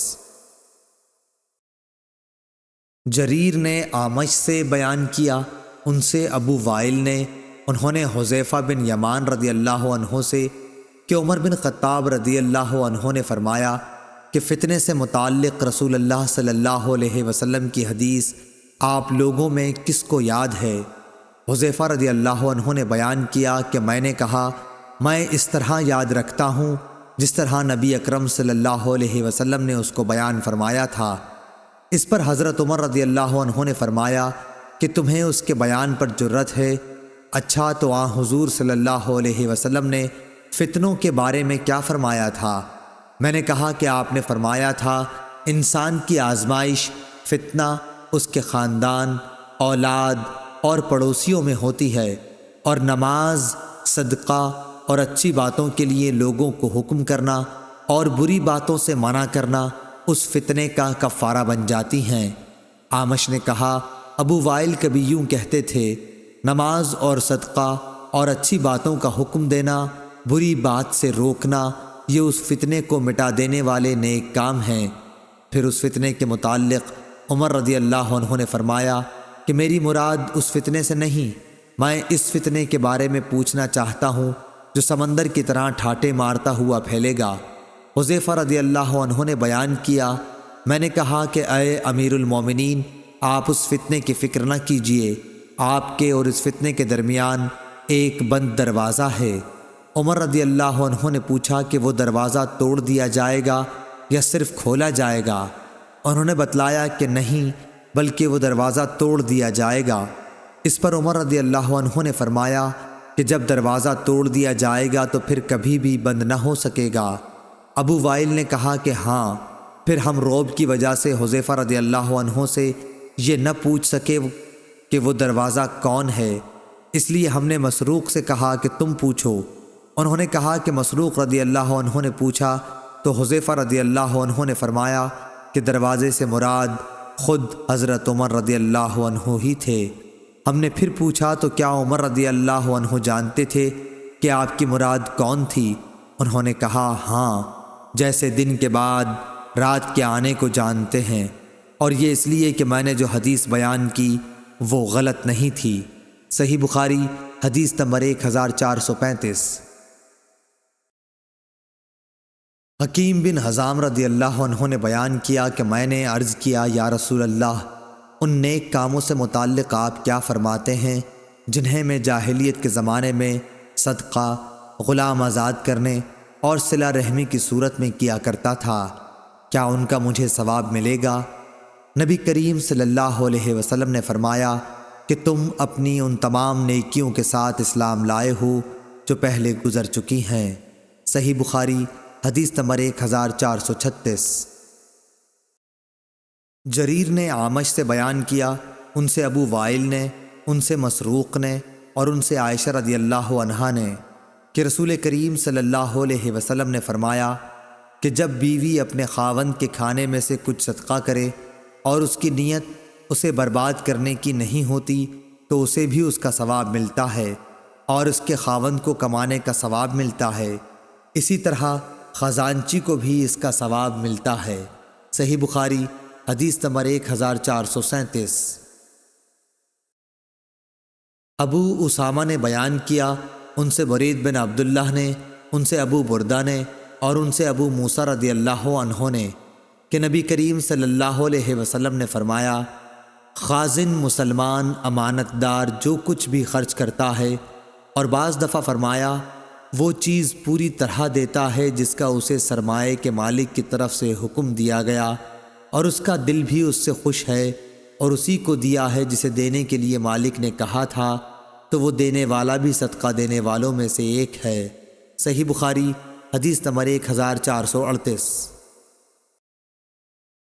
جریر نے اعمش سے بیان کیا، ان سے ابو وائل نے، انہوں نے حذیفہ بن یمان رضی اللہ عنہ سے کہ عمر بن خطاب رضی اللہ عنہ نے فرمایا کہ فتنے سے متعلق رسول اللہ صلی اللہ علیہ وسلم کی حدیث آپ لوگوں میں کس کو یاد ہے؟ حذیفہ رضی اللہ عنہ نے بیان کیا کہ میں نے کہا، میں اس طرح یاد رکھتا ہوں جس طرح نبی اکرم صلی اللہ علیہ وسلم نے اس کو بیان فرمایا تھا۔ اس پر حضرت عمر رضی اللہ عنہ نے فرمایا کہ تمہیں اس کے بیان پر جرت ہے؟ اچھا تو حضور صلی اللہ علیہ وسلم نے فتنوں کے بارے میں کیا فرمایا تھا؟ میں نے کہا کہ آپ نے فرمایا تھا، انسان کی آزمائش فتنہ اس کے خاندان، اولاد اور پڑوسیوں میں ہوتی ہے، اور نماز، صدقہ اور اچھی باتوں کے لیے لوگوں کو حکم کرنا اور بری باتوں سے منع کرنا اس فتنے کا کفارہ بن جاتی ہیں۔ اعمش نے کہا، ابو وائل کبھی یوں کہتے تھے، نماز اور صدقہ اور اچھی باتوں کا حکم دینا، بری بات سے روکنا، یہ اس فتنے کو مٹا دینے والے نیک کام ہیں۔ پھر اس فتنے کے متعلق عمر رضی اللہ عنہ نے فرمایا کہ میری مراد اس فتنے سے نہیں، میں اس فتنے کے بارے میں پوچھنا چاہتا ہوں جو سمندر کی طرح ٹھاٹے مارتا ہوا پھیلے گا۔ حذیفہ رضی اللہ عنہ نے بیان کیا، میں نے کہا کہ اے امیر المومنین، آپ اس فتنے کی فکر نہ کیجیے، آپ کے اور اس فتنے کے درمیان ایک بند دروازہ ہے۔ عمر رضی اللہ عنہ نے پوچھا کہ وہ دروازہ توڑ دیا جائے گا یا صرف کھولا جائے گا؟ انہوں نے بتلایا کہ نہیں، بلکہ وہ دروازہ توڑ دیا جائے گا۔ اس پر عمر رضی اللہ عنہ نے فرمایا کہ جب دروازہ توڑ دیا جائے گا تو پھر کبھی بھی بند نہ ہو سکے گا۔ ابو وائل نے کہا کہ ہاں۔ پھر ہم رعب کی وجہ سے حذیفہ رضی اللہ عنہ سے یہ نہ پوچھ سکے کہ وہ دروازہ کون ہے، اس لیے ہم نے مسروق سے کہا کہ تم پوچھو۔ انہوں نے کہا کہ مسروق رضی اللہ عنہ نے پوچھا تو حذیفہ رضی اللہ عنہ نے فرمایا کہ دروازے سے مراد خود حضرت عمر رضی اللہ عنہ ہی تھے۔ ہم نے پھر پوچھا تو کیا عمر رضی اللہ عنہ جانتے تھے کہ آپ کی مراد کون تھی؟ انہوں نے کہا ہاں، جیسے دن کے بعد رات کے آنے کو جانتے ہیں، اور یہ اس لیے کہ میں نے جو حدیث بیان کی وہ غلط نہیں تھی۔ صحیح بخاری حدیث نمبر 1435۔ حکیم بن حزام رضی اللہ عنہ نے بیان کیا کہ میں نے عرض کیا، یا رسول اللہ، ان نیک کاموں سے متعلق آپ کیا فرماتے ہیں جنہیں میں جاہلیت کے زمانے میں صدقہ، غلام آزاد کرنے اور صلہ رحمی کی صورت میں کیا کرتا تھا، کیا ان کا مجھے ثواب ملے گا؟ نبی کریم صلی اللہ علیہ وسلم نے فرمایا کہ تم اپنی ان تمام نیکیوں کے ساتھ اسلام لائے ہو جو پہلے گزر چکی ہیں۔ صحیح بخاری حدیث نمبر 1436۔ جریر نے اعمش سے بیان کیا، ان سے ابو وائل نے، ان سے مسروق نے اور ان سے عائشہ رضی اللہ عنہا نے کہ رسول کریم صلی اللہ علیہ وسلم نے فرمایا کہ جب بیوی اپنے خاوند کے کھانے میں سے کچھ صدقہ کرے اور اس کی نیت اسے برباد کرنے کی نہیں ہوتی تو اسے بھی اس کا ثواب ملتا ہے اور اس کے خاوند کو کمانے کا ثواب ملتا ہے، اسی طرح خزانچی کو بھی اس کا ثواب ملتا ہے۔ صحیح بخاری حدیث نمبر 1437۔ ابو اسامہ نے بیان کیا، ان سے برید بن عبداللہ نے، ان سے ابو بردہ نے اور ان سے ابو موسیٰ رضی اللہ عنہ نے کہ نبی کریم صلی اللہ علیہ وسلم نے فرمایا، خازن مسلمان امانت دار جو کچھ بھی خرچ کرتا ہے، اور بعض دفعہ فرمایا وہ چیز پوری طرح دیتا ہے جس کا اسے سرمایے کے مالک کی طرف سے حکم دیا گیا، اور اس کا دل بھی اس سے خوش ہے، اور اسی کو دیا ہے جسے دینے کے لیے مالک نے کہا تھا، تو وہ دینے والا بھی صدقہ دینے والوں میں سے ایک ہے۔ صحیح بخاری حدیث نمبر 1438۔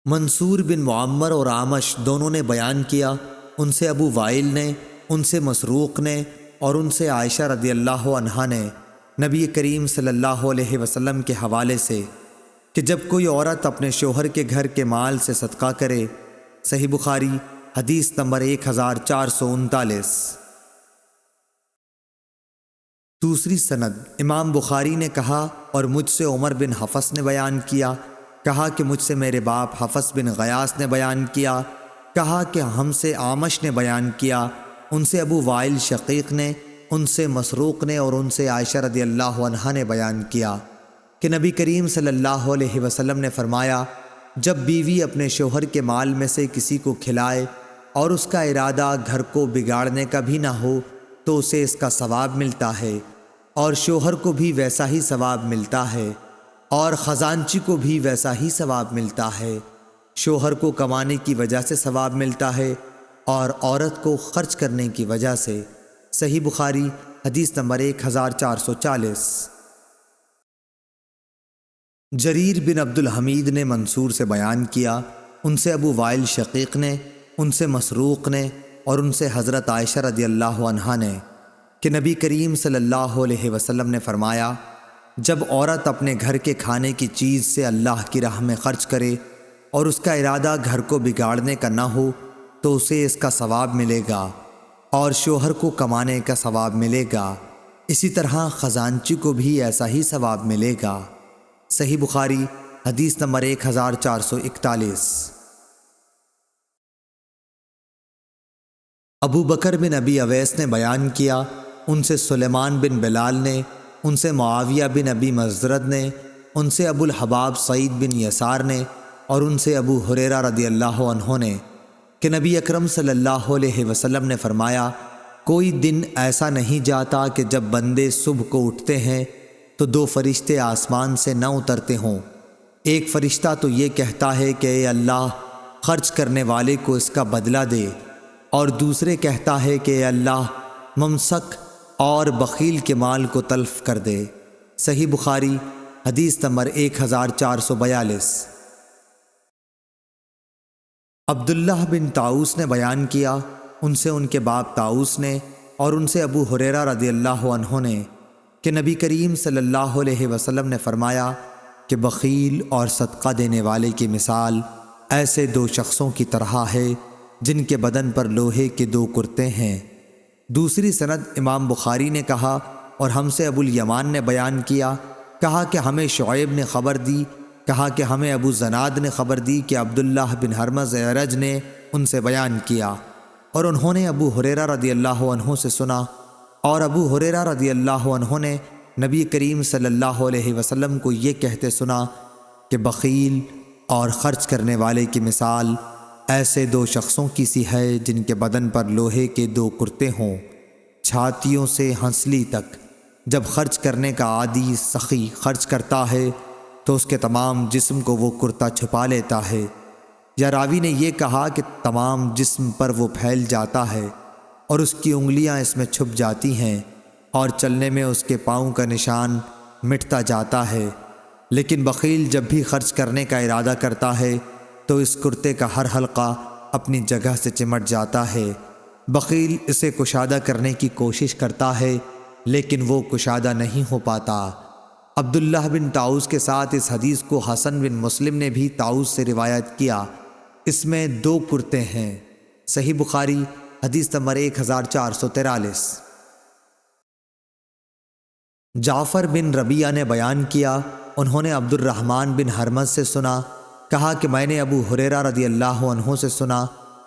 منصور بن معمر اور اعمش دونوں نے بیان کیا، ان سے ابو وائل نے، ان سے مسروق نے اور ان سے عائشہ رضی اللہ عنہا نے نبی کریم صلی اللہ علیہ وسلم کے حوالے سے کہ جب کوئی عورت اپنے شوہر کے گھر کے مال سے صدقہ کرے صحیح بخاری حدیث نمبر 1439۔ دوسری سند، امام بخاری نے کہا اور مجھ سے عمر بن حفص نے بیان کیا، کہا کہ مجھ سے میرے باپ حفص بن غیاث نے بیان کیا، کہا کہ ہم سے اعمش نے بیان کیا، ان سے ابو وائل شقیق نے، ان سے مسروق نے اور ان سے عائشہ رضی اللہ عنہا نے بیان کیا کہ نبی کریم صلی اللہ علیہ وسلم نے فرمایا، جب بیوی اپنے شوہر کے مال میں سے کسی کو کھلائے اور اس کا ارادہ گھر کو بگاڑنے کا بھی نہ ہو تو اسے اس کا ثواب ملتا ہے، اور شوہر کو بھی ویسا ہی ثواب ملتا ہے، اور خزانچی کو بھی ویسا ہی ثواب ملتا ہے۔ شوہر کو کمانے کی وجہ سے ثواب ملتا ہے اور عورت کو خرچ کرنے کی وجہ سے۔ صحیح بخاری حدیث نمبر 1440۔ جریر بن عبد الحمید نے منصور سے بیان کیا، ان سے ابو وائل شقیق نے، ان سے مسروق نے اور ان سے حضرت عائشہ رضی اللہ عنہا نے کہ نبی کریم صلی اللہ علیہ وسلم نے فرمایا، جب عورت اپنے گھر کے کھانے کی چیز سے اللہ کی راہ میں خرچ کرے اور اس کا ارادہ گھر کو بگاڑنے کا نہ ہو تو اسے اس کا ثواب ملے گا اور شوہر کو کمانے کا ثواب ملے گا، اسی طرح خزانچی کو بھی ایسا ہی ثواب ملے گا۔ صحیح بخاری حدیث نمبر 1441۔ ابو بکر بن ابی اویس نے بیان کیا، ان سے سلیمان بن بلال نے، ان سے معاویہ بن ابی مزرد نے، ان سے ابو الحباب سعید بن یسار نے اور ان سے ابو ہریرہ رضی اللہ عنہ نے کہ نبی اکرم صلی اللہ علیہ وسلم نے فرمایا، کوئی دن ایسا نہیں جاتا کہ جب بندے صبح کو اٹھتے ہیں تو دو فرشتے آسمان سے نہ اترتے ہوں۔ ایک فرشتہ تو یہ کہتا ہے کہ اے اللہ خرچ کرنے والے کو اس کا بدلہ دے، اور دوسرے کہتا ہے کہ اے اللہ ممسک اور بخیل کے مال کو تلف کر دے۔ صحیح بخاری حدیث نمبر 1442۔ عبداللہ بن طاؤس نے بیان کیا، ان سے ان کے باپ طاؤس نے اور ان سے ابو ہریرہ رضی اللہ عنہ نے کہ نبی کریم صلی اللہ علیہ وسلم نے فرمایا کہ بخیل اور صدقہ دینے والے کی مثال ایسے دو شخصوں کی طرح ہے جن کے بدن پر لوہے کے دو کرتے ہیں۔ دوسری سند، امام بخاری نے کہا اور ہم سے ابو الیمان نے بیان کیا، کہا کہ ہمیں شعیب نے خبر دی، کہا کہ ہمیں ابو زناد نے خبر دی کہ عبداللہ بن ہرمز اعرج نے ان سے بیان کیا اور انہوں نے ابو ہریرہ رضی اللہ عنہ سے سنا، اور ابو ہریرہ رضی اللہ عنہ نے نبی کریم صلی اللہ علیہ وسلم کو یہ کہتے سنا کہ بخیل اور خرچ کرنے والے کی مثال ایسے دو شخصوں کی سی ہے جن کے بدن پر لوہے کے دو کرتے ہوں، چھاتیوں سے ہنسلی تک۔ جب خرچ کرنے کا عادی سخی خرچ کرتا ہے تو اس کے تمام جسم کو وہ کرتا چھپا لیتا ہے، یا راوی نے یہ کہا کہ تمام جسم پر وہ پھیل جاتا ہے اور اس کی انگلیاں اس میں چھپ جاتی ہیں اور چلنے میں اس کے پاؤں کا نشان مٹتا جاتا ہے۔ لیکن بخیل جب بھی خرچ کرنے کا ارادہ کرتا ہے تو اس کرتے کا ہر حلقہ اپنی جگہ سے چمٹ جاتا ہے۔ بخیل اسے کشادہ کرنے کی کوشش کرتا ہے لیکن وہ کشادہ نہیں ہو پاتا۔ عبداللہ بن طاؤس کے ساتھ اس حدیث کو حسن بن مسلم نے بھی طاؤس سے روایت کیا، اس میں دو کرتے ہیں۔ صحیح بخاری حدیث نمبر 1443۔ جعفر بن ربیعہ نے بیان کیا، انہوں نے عبد الرحمن بن ہرمز سے سنا، کہا کہ میں نے ابو ہریرہ رضی اللہ عنہ سے سنا،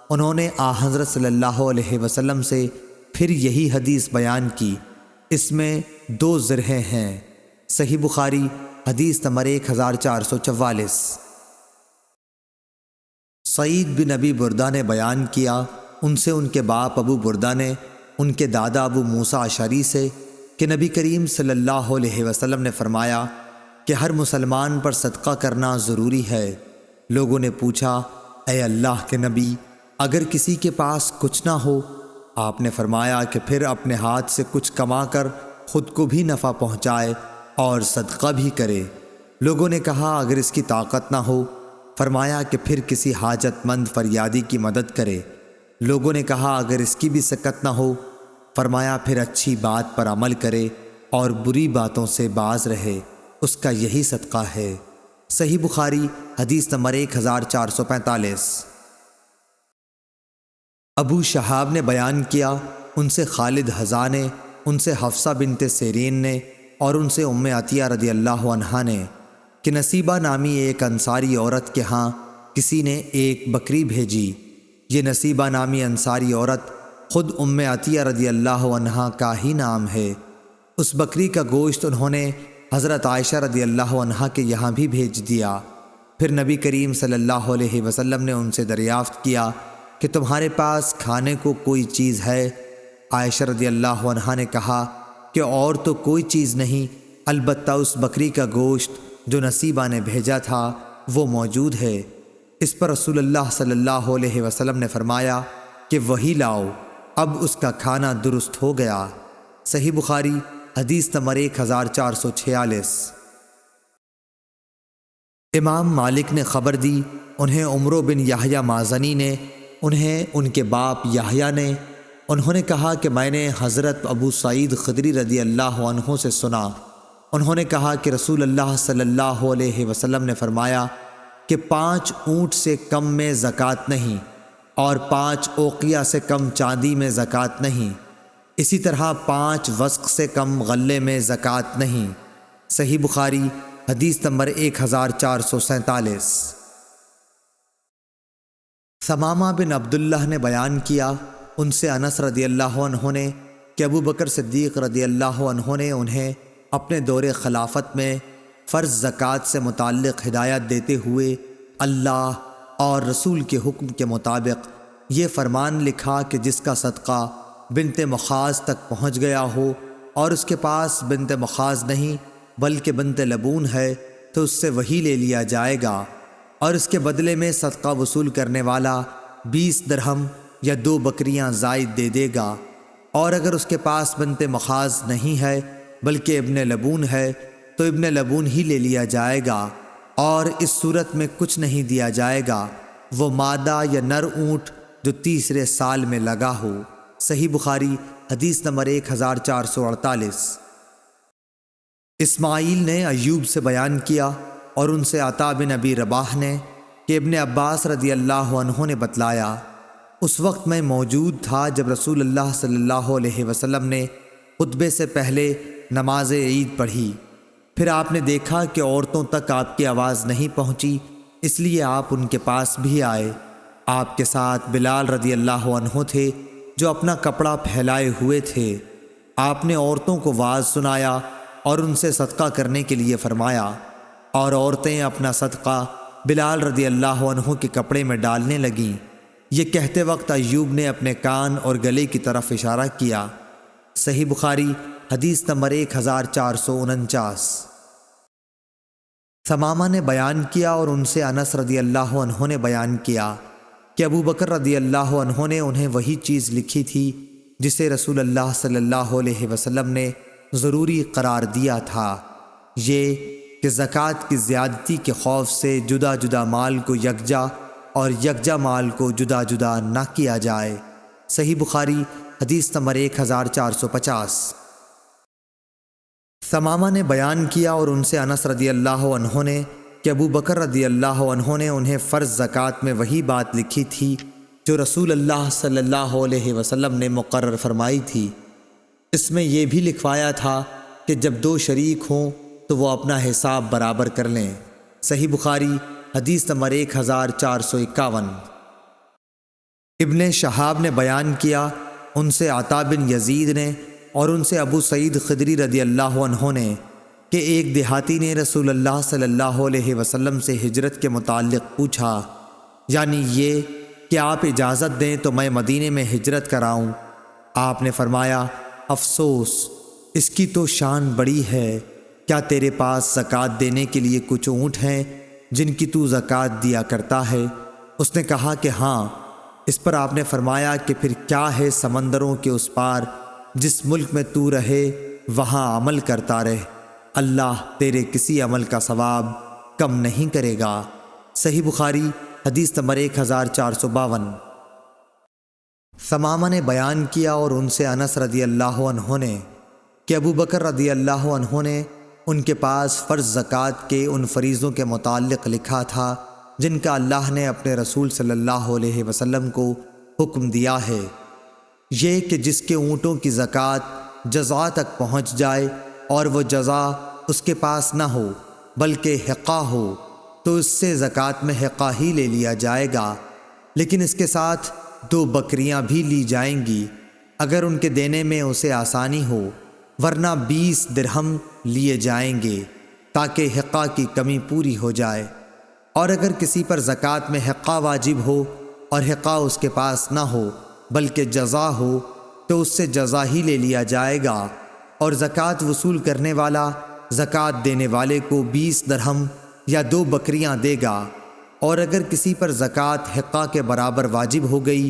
انہوں نے حضرت صلی اللہ علیہ وسلم سے پھر یہی حدیث بیان کی، اس میں دو ذرہیں ہیں۔ صحیح بخاری حدیث نمبر 1444۔ سعید بن ابی بردہ نے بیان کیا، ان سے ان کے باپ ابو بردہ نے ان کے دادا ابو موسیٰ اشعری سے کہ نبی کریم صلی اللہ علیہ وسلم نے فرمایا کہ ہر مسلمان پر صدقہ کرنا ضروری ہے۔ لوگوں نے پوچھا، اے اللہ کے نبی، اگر کسی کے پاس کچھ نہ ہو؟ آپ نے فرمایا کہ پھر اپنے ہاتھ سے کچھ کما کر خود کو بھی نفع پہنچائے اور صدقہ بھی کرے۔ لوگوں نے کہا اگر اس کی طاقت نہ ہو؟ فرمایا کہ پھر کسی حاجت مند فریادی کی مدد کرے۔ لوگوں نے کہا اگر اس کی بھی سکت نہ ہو؟ فرمایا پھر اچھی بات پر عمل کرے اور بری باتوں سے باز رہے، اس کا یہی صدقہ ہے۔ صحیح بخاری حدیث نمبر 1445۔ ابو شہاب نے بیان کیا، ان سے خالد حذا نے، ان سے حفصہ بنت سیرین نے، اور ان سے ام عطیہ رضی اللہ عنہا نے کہ نصیبہ نامی ایک انصاری عورت کے ہاں کسی نے ایک بکری بھیجی۔ یہ نصیبہ نامی انصاری عورت خود ام عطیہ رضی اللہ عنہا کا ہی نام ہے۔ اس بکری کا گوشت انہوں نے حضرت عائشہ رضی اللہ عنہا کے یہاں بھی بھیج دیا۔ پھر نبی کریم صلی اللہ علیہ وسلم نے ان سے دریافت کیا کہ تمہارے پاس کھانے کو کوئی چیز ہے؟ عائشہ رضی اللہ عنہا نے کہا کہ اور تو کوئی چیز نہیں، البتہ اس بکری کا گوشت جو نصیبہ نے بھیجا تھا وہ موجود ہے۔ اس پر رسول اللہ صلی اللہ علیہ وسلم نے فرمایا کہ وہی لاؤ، اب اس کا کھانا درست ہو گیا۔ صحیح بخاری حدیث نمبر 1446۔ امام مالک نے خبر دی، انہیں عمرو بن یحییٰ مازنی نے، انہیں ان کے باپ یحییٰ نے، انہوں نے کہا کہ میں نے حضرت ابو سعید خدری رضی اللہ عنہ سے سنا، انہوں نے کہا کہ رسول اللہ صلی اللہ علیہ وسلم نے فرمایا کہ 5 اونٹ سے کم میں زکوٰۃ نہیں، اور 5 اوقیہ سے کم چاندی میں زکوٰۃ نہیں، اسی طرح 5 وسق سے کم غلے میں زکوٰۃ نہیں۔ صحیح بخاری حدیث نمبر 1447۔ ثمامہ بن عبداللہ نے بیان کیا، ان سے انس رضی اللہ عنہ نے کہ ابو بکر صدیق رضی اللہ عنہ نے انہیں اپنے دور خلافت میں فرض زکوٰۃ سے متعلق ہدایت دیتے ہوئے اللہ اور رسول کے حکم کے مطابق یہ فرمان لکھا کہ جس کا صدقہ بنت مخاض تک پہنچ گیا ہو اور اس کے پاس بنت مخاض نہیں بلکہ بنت لبون ہے تو اس سے وہی لے لیا جائے گا، اور اس کے بدلے میں صدقہ وصول کرنے والا 20 درہم یا 2 بکریاں زائد دے دے گا، اور اگر اس کے پاس بنت مخاض نہیں ہے بلکہ ابن لبون ہے تو ابن لبون ہی لے لیا جائے گا، اور اس صورت میں کچھ نہیں دیا جائے گا، وہ مادہ یا نر اونٹ جو تیسرے سال میں لگا ہو۔ صحیح بخاری حدیث نمبر 1448۔ اسماعیل نے ایوب سے بیان کیا اور ان سے عطا بن ابی رباح نے کہ ابن عباس رضی اللہ عنہ نے بتلایا، اس وقت میں موجود تھا جب رسول اللہ صلی اللہ علیہ وسلم نے خطبے سے پہلے نماز عید پڑھی، پھر آپ نے دیکھا کہ عورتوں تک آپ کی آواز نہیں پہنچی، اس لیے آپ ان کے پاس بھی آئے۔ آپ کے ساتھ بلال رضی اللہ عنہ تھے جو اپنا کپڑا پھیلائے ہوئے تھے۔ آپ نے عورتوں کو واعظ سنایا اور ان سے صدقہ کرنے کے لیے فرمایا، اور عورتیں اپنا صدقہ بلال رضی اللہ عنہ کے کپڑے میں ڈالنے لگیں۔ یہ کہتے وقت ایوب نے اپنے کان اور گلے کی طرف اشارہ کیا۔ صحیح بخاری حدیث نمبر 1449۔ ثمامہ نے بیان کیا اور ان سے انس رضی اللہ عنہ نے بیان کیا کہ ابو بکر رضی اللہ عنہ نے انہیں وہی چیز لکھی تھی جسے رسول اللہ صلی اللہ علیہ وسلم نے ضروری قرار دیا تھا، یہ کہ زکوٰۃ کی زیادتی کے خوف سے جدا جدا مال کو یکجا اور یکجا مال کو جدا جدا نہ کیا جائے۔ صحیح بخاری حدیث نمبر 1450۔ ثمامہ نے بیان کیا اور ان سے انس رضی اللہ عنہ نے کہ ابو بکر رضی اللہ عنہ نے انہیں فرض زکوٰۃ میں وہی بات لکھی تھی جو رسول اللہ صلی اللہ علیہ وسلم نے مقرر فرمائی تھی۔ اس میں یہ بھی لکھوایا تھا کہ جب 2 شریک ہوں تو وہ اپنا حساب برابر کر لیں۔ صحیح بخاری حدیث نمبر 1451۔ ابن شہاب نے بیان کیا، ان سے عطا بن یزید نے اور ان سے ابو سعید خدری رضی اللہ عنہ نے کہ ایک دیہاتی نے رسول اللہ صلی اللہ علیہ وسلم سے ہجرت کے متعلق پوچھا، یعنی یہ کہ آپ اجازت دیں تو میں مدینے میں ہجرت کراؤں۔ آپ نے فرمایا، افسوس، اس کی تو شان بڑی ہے، کیا تیرے پاس زکوٰۃ دینے کے لیے کچھ اونٹ ہیں جن کی تو زکوٰۃ دیا کرتا ہے؟ اس نے کہا کہ ہاں۔ اس پر آپ نے فرمایا کہ پھر کیا ہے سمندروں کے اس پار، جس ملک میں تو رہے وہاں عمل کرتا رہ، اللہ تیرے کسی عمل کا ثواب کم نہیں کرے گا۔ صحیح بخاری حدیث نمبر 1452۔ ثمامہ نے بیان کیا اور ان سے انس رضی اللہ عنہ نے کہ ابو بکر رضی اللہ عنہ نے ان کے پاس فرض زکوٰۃ کے ان فریضوں کے متعلق لکھا تھا جن کا اللہ نے اپنے رسول صلی اللہ علیہ وسلم کو حکم دیا ہے، یہ کہ جس کے اونٹوں کی زکوٰۃ جزا تک پہنچ جائے اور وہ جزا اس کے پاس نہ ہو بلکہ حقہ ہو تو اس سے زکوٰۃ میں حقہ ہی لے لیا جائے گا، لیکن اس کے ساتھ 2 بکریاں بھی لی جائیں گی اگر ان کے دینے میں اسے آسانی ہو، ورنہ 20 درہم لیے جائیں گے تاکہ حقہ کی کمی پوری ہو جائے۔ اور اگر کسی پر زکوٰۃ میں حقہ واجب ہو اور حقہ اس کے پاس نہ ہو بلکہ جزا ہو تو اس سے جزا ہی لے لیا جائے گا، اور زکوٰۃ وصول کرنے والا زکوٰۃ دینے والے کو 20 درہم یا 2 بکریاں دے گا۔ اور اگر کسی پر زکوٰۃ حقہ کے برابر واجب ہو گئی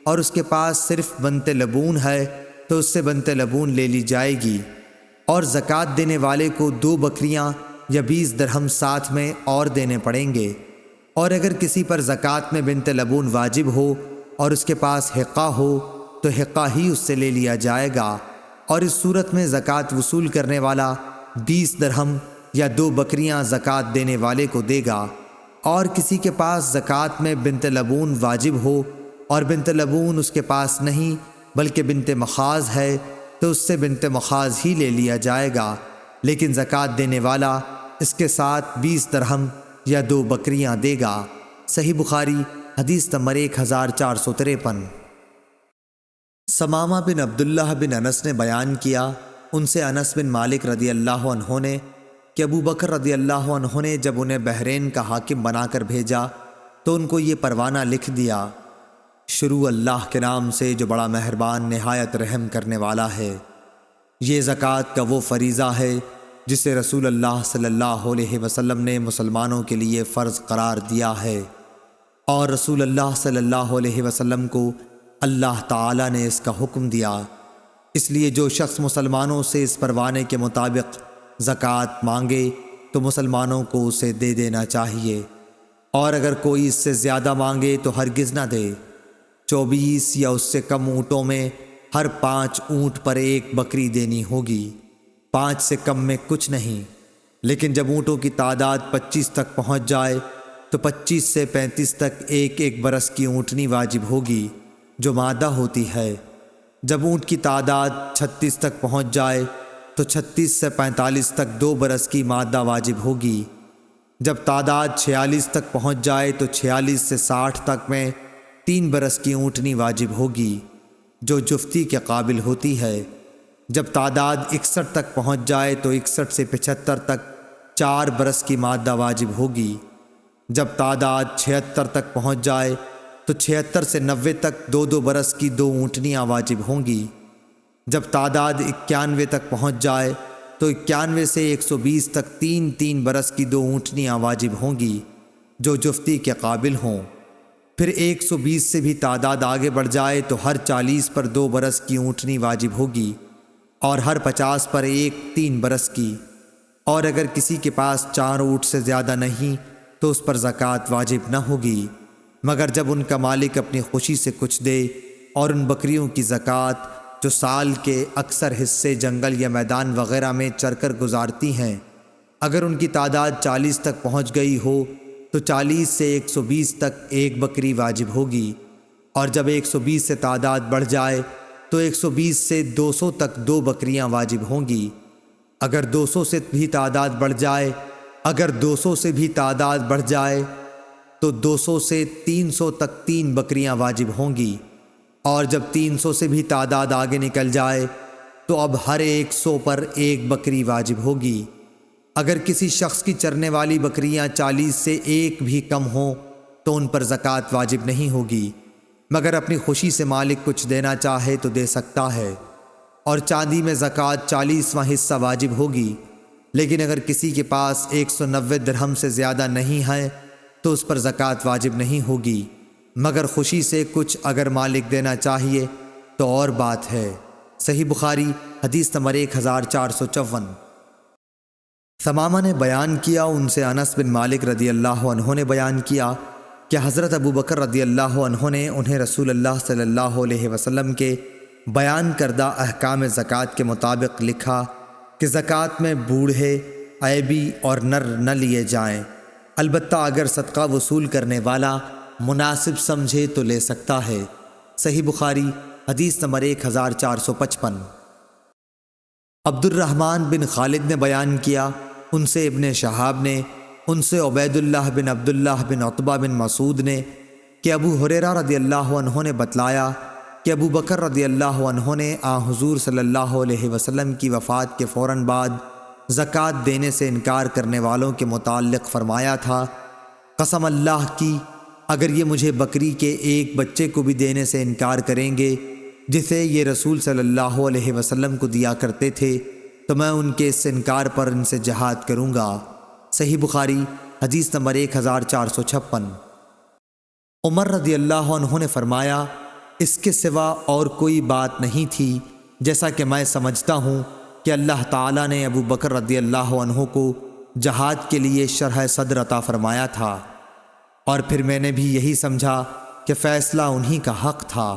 اور اس کے پاس صرف بنت لبون ہے تو اس سے بنت لبون لے لی جائے گی، اور زکوٰۃ دینے والے کو 2 بکریاں یا 20 درہم ساتھ میں اور دینے پڑیں گے۔ اور اگر کسی پر زکوٰۃ میں بنت لبون واجب ہو اور اس کے پاس حقہ ہو تو حقہ ہی اس سے لے لیا جائے گا، اور اس صورت میں زکوٰۃ وصول کرنے والا 20 درہم یا 2 بکریاں زکوٰۃ دینے والے کو دے گا۔ اور کسی کے پاس زکوٰۃ میں بنت لبون واجب ہو اور بنت لبون اس کے پاس نہیں بلکہ بنت مخاض ہے تو اس سے بنت مخاض ہی لے لیا جائے گا، لیکن زکوٰۃ دینے والا اس کے ساتھ 20 درہم یا 2 بکریاں دے گا۔ صحیح بخاری حدیث نمبر 1453۔ ثمامہ بن عبداللہ بن انس نے بیان کیا، ان سے انس بن مالک رضی اللہ عنہ نے کہ ابو بکر رضی اللہ عنہ نے جب انہیں بحرین کا حاکم بنا کر بھیجا تو ان کو یہ پروانہ لکھ دیا، شروع اللہ کے نام سے جو بڑا مہربان نہایت رحم کرنے والا ہے۔ یہ زکوٰۃ کا وہ فریضہ ہے جسے رسول اللہ صلی اللہ علیہ وسلم نے مسلمانوں کے لیے فرض قرار دیا ہے، اور رسول اللہ صلی اللہ علیہ وسلم کو اللہ تعالی نے اس کا حکم دیا، اس لیے جو شخص مسلمانوں سے اس پروانے کے مطابق زکوٰۃ مانگے تو مسلمانوں کو اسے دے دینا چاہیے، اور اگر کوئی اس سے زیادہ مانگے تو ہرگز نہ دے۔ 24 یا اس سے کم اونٹوں میں ہر 5 اونٹ پر 1 بکری دینی ہوگی، 5 سے کم میں کچھ نہیں، لیکن جب اونٹوں کی تعداد 25 تک پہنچ جائے تو 25 سے 35 تک 1 برس کی اونٹنی واجب ہوگی جو مادہ ہوتی ہے۔ جب اونٹ کی تعداد 36 تک پہنچ جائے تو 36 سے 45 تک 2 برس کی مادہ واجب ہوگی۔ جب تعداد 46 تک پہنچ جائے تو 46 سے 60 تک میں 3 برس کی اونٹنی واجب ہوگی جو جفتی کے قابل ہوتی ہے۔ جب تعداد 61 تک پہنچ جائے تو 61 سے 75 تک 4 برس کی مادہ واجب ہوگی۔ جب تعداد 76 تک پہنچ جائے تو 76 سے 90 تک 2 برس کی 2 اونٹنیاں واجب ہوں گی۔ جب تعداد 91 تک پہنچ جائے تو 91 سے 120 تک 3 برس کی 2 اونٹنیاں واجب ہوں گی جو جفتی کے قابل ہوں۔ پھر 120 سے بھی تعداد آگے بڑھ جائے تو ہر 40 پر 2 برس کی اونٹنی واجب ہوگی، اور ہر 50 پر 3 برس کی۔ اور اگر کسی کے پاس 4 اونٹ سے زیادہ نہیں تو اس پر زکوٰۃ واجب نہ ہوگی، مگر جب ان کا مالک اپنی خوشی سے کچھ دے، اور ان بکریوں کی زکوٰۃ جو سال کے اکثر حصے جنگل یا میدان وغیرہ میں چر کر گزارتی ہیں، اگر ان کی تعداد 40 تک پہنچ گئی ہو تو 40 سے 120 تک 1 بکری واجب ہوگی، اور جب 120 سے تعداد بڑھ جائے تو 120 سے 200 تک 2 بکریاں واجب ہوں گی۔ اگر 200 سے بھی تعداد بڑھ جائے تو 200 سے 300 تک 3 بکریاں واجب ہوں گی، اور جب 300 سے بھی تعداد آگے نکل جائے تو اب ہر 100 پر 1 بکری واجب ہوگی۔ اگر کسی شخص کی چرنے والی بکریاں 40 سے 1 بھی کم ہوں تو ان پر زکوٰۃ واجب نہیں ہوگی، مگر اپنی خوشی سے مالک کچھ دینا چاہے تو دے سکتا ہے، اور چاندی میں زکوٰۃ 40واں حصہ واجب ہوگی۔ لیکن اگر کسی کے پاس 190 درہم سے زیادہ نہیں ہے تو اس پر زکوٰۃ واجب نہیں ہوگی، مگر خوشی سے کچھ اگر مالک دینا چاہیے تو اور بات ہے۔ صحیح بخاری حدیث نمبر 1454۔ ثمامہ نے بیان کیا، ان سے انس بن مالک رضی اللہ عنہ نے بیان کیا کہ حضرت ابو بکر رضی اللہ عنہ نے انہیں رسول اللہ صلی اللہ علیہ وسلم کے بیان کردہ احکام زکوٰۃ کے مطابق لکھا کہ زکوٰۃ میں بوڑھے، عیبی اور نر نہ لیے جائیں، البتہ اگر صدقہ وصول کرنے والا مناسب سمجھے تو لے سکتا ہے۔ صحیح بخاری حدیث نمبر 1455۔ عبد الرحمن بن خالد نے بیان کیا، ان سے ابن شہاب نے، ان سے عبید اللہ بن عبداللہ بن عتبہ بن مسعود نے کہ ابو ہریرہ رضی اللہ عنہ نے بتلایا کہ ابو بکر رضی اللہ عنہ نے حضور صلی اللہ علیہ وسلم کی وفات کے فوراً بعد زکوٰۃ دینے سے انکار کرنے والوں کے متعلق فرمایا تھا، قسم اللہ کی اگر یہ مجھے بکری کے ایک بچے کو بھی دینے سے انکار کریں گے جسے یہ رسول صلی اللہ علیہ وسلم کو دیا کرتے تھے تو میں ان کے اس انکار پر ان سے جہاد کروں گا۔ صحیح بخاری حدیث نمبر 1456۔ عمر رضی اللہ عنہ نے فرمایا، اس کے سوا اور کوئی بات نہیں تھی، جیسا کہ میں سمجھتا ہوں کہ اللہ تعالیٰ نے ابو بکر رضی اللہ عنہ کو جہاد کے لیے شرح صدر عطا فرمایا تھا، اور پھر میں نے بھی یہی سمجھا کہ فیصلہ انہی کا حق تھا۔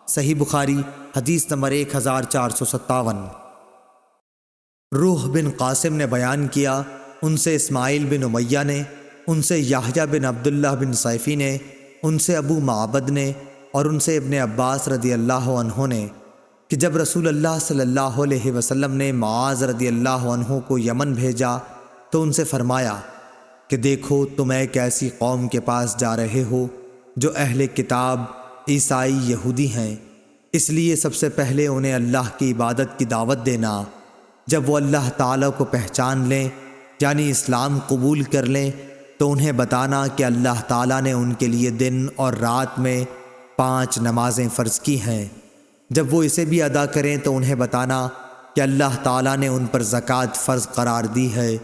صحیح بخاری حدیث نمبر 1457۔ روح بن قاسم نے بیان کیا، ان سے اسماعیل بن امیہ نے، ان سے یحییٰ بن عبداللہ بن صیفی نے، ان سے ابو معبد نے، اور ان سے ابن عباس رضی اللہ عنہ نے کہ جب رسول اللہ صلی اللہ علیہ وسلم نے معاذ رضی اللہ عنہ کو یمن بھیجا تو ان سے فرمایا کہ دیکھو تم ایک ایسی قوم کے پاس جا رہے ہو جو اہل کتاب عیسائی یہودی ہیں، اس لیے سب سے پہلے انہیں اللہ کی عبادت کی دعوت دینا، جب وہ اللہ تعالیٰ کو پہچان لیں یعنی اسلام قبول کر لیں تو انہیں بتانا کہ اللہ تعالیٰ نے ان کے لیے دن اور رات میں 5 نمازیں فرض کی ہیں، جب وہ اسے بھی ادا کریں تو انہیں بتانا کہ اللہ تعالیٰ نے ان پر زکوٰۃ فرض قرار دی ہے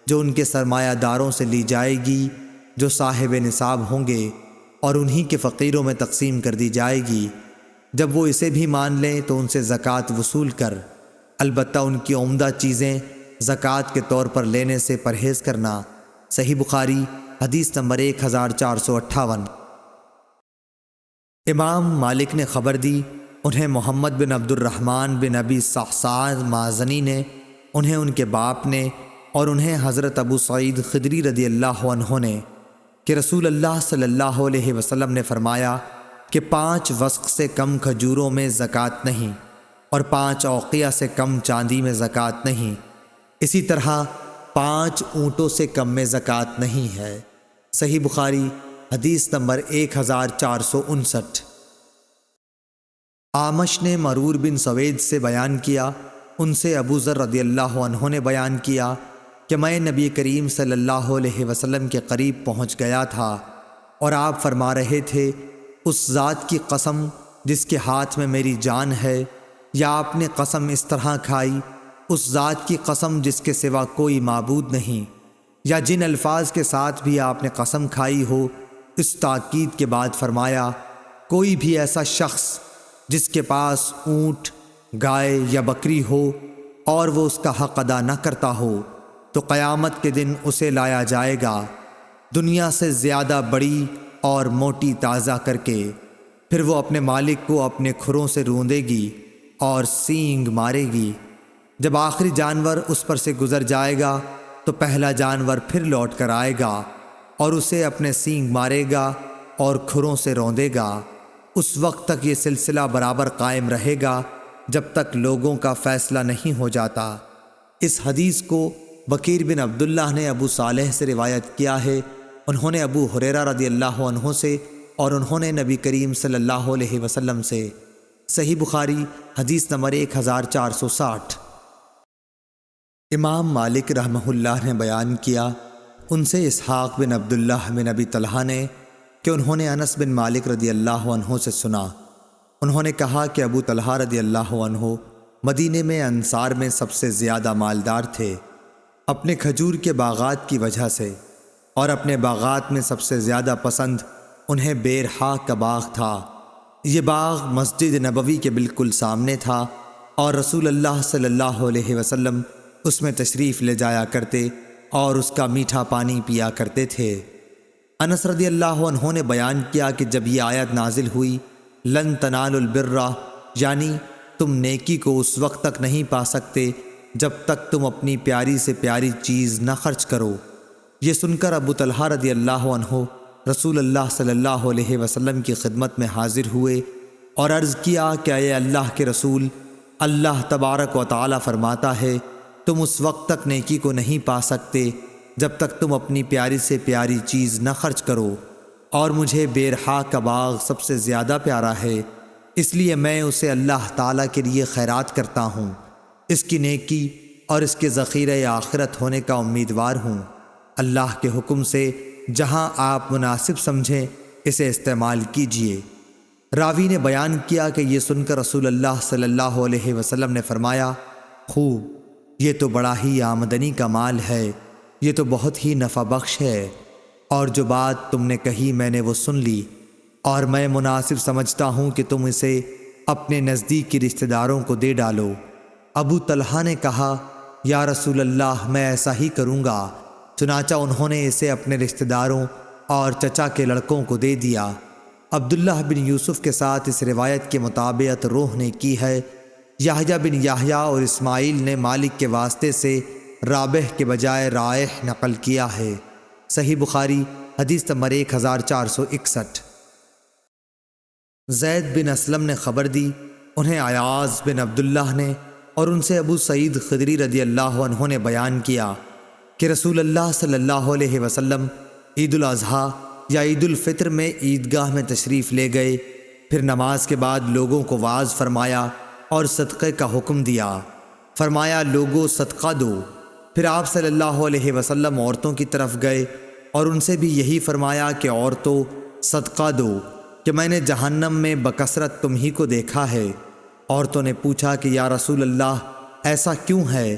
جو ان کے سرمایہ داروں سے لی جائے گی جو صاحب نصاب ہوں گے اور انہی کے فقیروں میں تقسیم کر دی جائے گی، جب وہ اسے بھی مان لیں تو ان سے زکوٰۃ وصول کر، البتہ ان کی عمدہ چیزیں زکوٰۃ کے طور پر لینے سے پرہیز کرنا۔ صحیح بخاری حدیث نمبر 1458۔ امام مالک نے خبر دی، انہیں محمد بن عبد الرحمن بن ابی صحصح مازنی نے، انہیں ان کے باپ نے، اور انہیں حضرت ابو سعید خدری رضی اللہ عنہ نے کہ رسول اللہ صلی اللہ علیہ وسلم نے فرمایا کہ 5 وسق سے کم کھجوروں میں زکوٰۃ نہیں اور 5 اوقیہ سے کم چاندی میں زکوٰۃ نہیں، اسی طرح 5 اونٹوں سے کم میں زکوٰۃ نہیں ہے۔ صحیح بخاری حدیث نمبر 1459۔ اعمش نے مرور بن سوید سے بیان کیا، ان سے ابو ذر رضی اللہ عنہ نے بیان کیا کہ میں نبی کریم صلی اللہ علیہ وسلم کے قریب پہنچ گیا تھا اور آپ فرما رہے تھے، اس ذات کی قسم جس کے ہاتھ میں میری جان ہے، یا آپ نے قسم اس طرح کھائی، اس ذات کی قسم جس کے سوا کوئی معبود نہیں، یا جن الفاظ کے ساتھ بھی آپ نے قسم کھائی ہو، اس تاکید کے بعد فرمایا، کوئی بھی ایسا شخص جس کے پاس اونٹ، گائے یا بکری ہو اور وہ اس کا حق ادا نہ کرتا ہو تو قیامت کے دن اسے لایا جائے گا دنیا سے زیادہ بڑی اور موٹی تازہ کر کے، پھر وہ اپنے مالک کو اپنے کھروں سے روندے گی اور سینگ مارے گی، جب آخری جانور اس پر سے گزر جائے گا تو پہلا جانور پھر لوٹ کر آئے گا اور اسے اپنے سینگ مارے گا اور کھروں سے روندے گا، اس وقت تک یہ سلسلہ برابر قائم رہے گا جب تک لوگوں کا فیصلہ نہیں ہو جاتا۔ اس حدیث کو بکیر بن عبداللہ نے ابو صالح سے روایت کیا ہے، انہوں نے ابو ہریرہ رضی اللہ عنہ سے اور انہوں نے نبی کریم صلی اللہ علیہ وسلم سے۔ صحیح بخاری حدیث نمبر 1460۔ امام مالک رحمہ اللہ نے بیان کیا، ان سے اسحاق بن عبداللہ بن ابی طلحہ نے کہ انہوں نے انس بن مالک رضی اللہ عنہ سے سنا، انہوں نے کہا کہ ابو طلحہ رضی اللہ عنہ مدینے میں انصار میں سب سے زیادہ مالدار تھے، اپنے کھجور کے باغات کی وجہ سے، اور اپنے باغات میں سب سے زیادہ پسند انہیں بیرحا کا باغ تھا۔ یہ باغ مسجد نبوی کے بالکل سامنے تھا اور رسول اللہ صلی اللہ علیہ وسلم اس میں تشریف لے جایا کرتے اور اس کا میٹھا پانی پیا کرتے تھے۔ انس رضی اللہ عنہ نے بیان کیا کہ جب یہ آیت نازل ہوئی، لن تنالوا البر، یعنی تم نیکی کو اس وقت تک نہیں پا سکتے جب تک تم اپنی پیاری سے پیاری چیز نہ خرچ کرو، یہ سن کر ابو طلحہ رضی اللہ عنہ رسول اللہ صلی اللہ علیہ وسلم کی خدمت میں حاضر ہوئے اور عرض کیا کہ اے اللہ کے رسول، اللہ تبارک و تعالی فرماتا ہے تم اس وقت تک نیکی کو نہیں پا سکتے جب تک تم اپنی پیاری سے پیاری چیز نہ خرچ کرو، اور مجھے بیرحا کا باغ سب سے زیادہ پیارا ہے، اس لیے میں اسے اللہ تعالیٰ کے لیے خیرات کرتا ہوں، اس کی نیکی اور اس کے ذخیرہ آخرت ہونے کا امیدوار ہوں۔ اللہ کے حکم سے جہاں آپ مناسب سمجھیں اسے استعمال کیجیے۔ راوی نے بیان کیا کہ یہ سن کر رسول اللہ صلی اللہ علیہ وسلم نے فرمایا، خوب، یہ تو بڑا ہی آمدنی کا مال ہے، یہ تو بہت ہی نفع بخش ہے، اور جو بات تم نے کہی میں نے وہ سن لی، اور میں مناسب سمجھتا ہوں کہ تم اسے اپنے نزدیکی رشتہ داروں کو دے ڈالو۔ ابو طلحہ نے کہا، یا رسول اللہ، میں ایسا ہی کروں گا۔ چنانچہ انہوں نے اسے اپنے رشتہ داروں اور چچا کے لڑکوں کو دے دیا۔ عبداللہ بن یوسف کے ساتھ اس روایت کے مطابقت روح نے کی ہے۔ یحییٰ بن یحییٰ اور اسماعیل نے مالک کے واسطے سے رابح کے بجائے رائح نقل کیا ہے۔ صحیح بخاری حدیث نمبر 1461۔ زید بن اسلم نے خبر دی، انہیں ایاز بن عبداللہ نے اور ان سے ابو سعید خدری رضی اللہ عنہ نے بیان کیا کہ رسول اللہ صلی اللہ علیہ وسلم عید الاضحیٰ یا عید الفطر میں عیدگاہ میں تشریف لے گئے، پھر نماز کے بعد لوگوں کو واعظ فرمایا اور صدقے کا حکم دیا۔ فرمایا، لوگوں صدقہ دو۔ پھر آپ صلی اللہ علیہ وسلم عورتوں کی طرف گئے اور ان سے بھی یہی فرمایا کہ عورتوں صدقہ دو، کہ میں نے جہنم میں بکثرت تم ہی کو دیکھا ہے۔ عورتوں نے پوچھا کہ یا رسول اللہ، ایسا کیوں ہے؟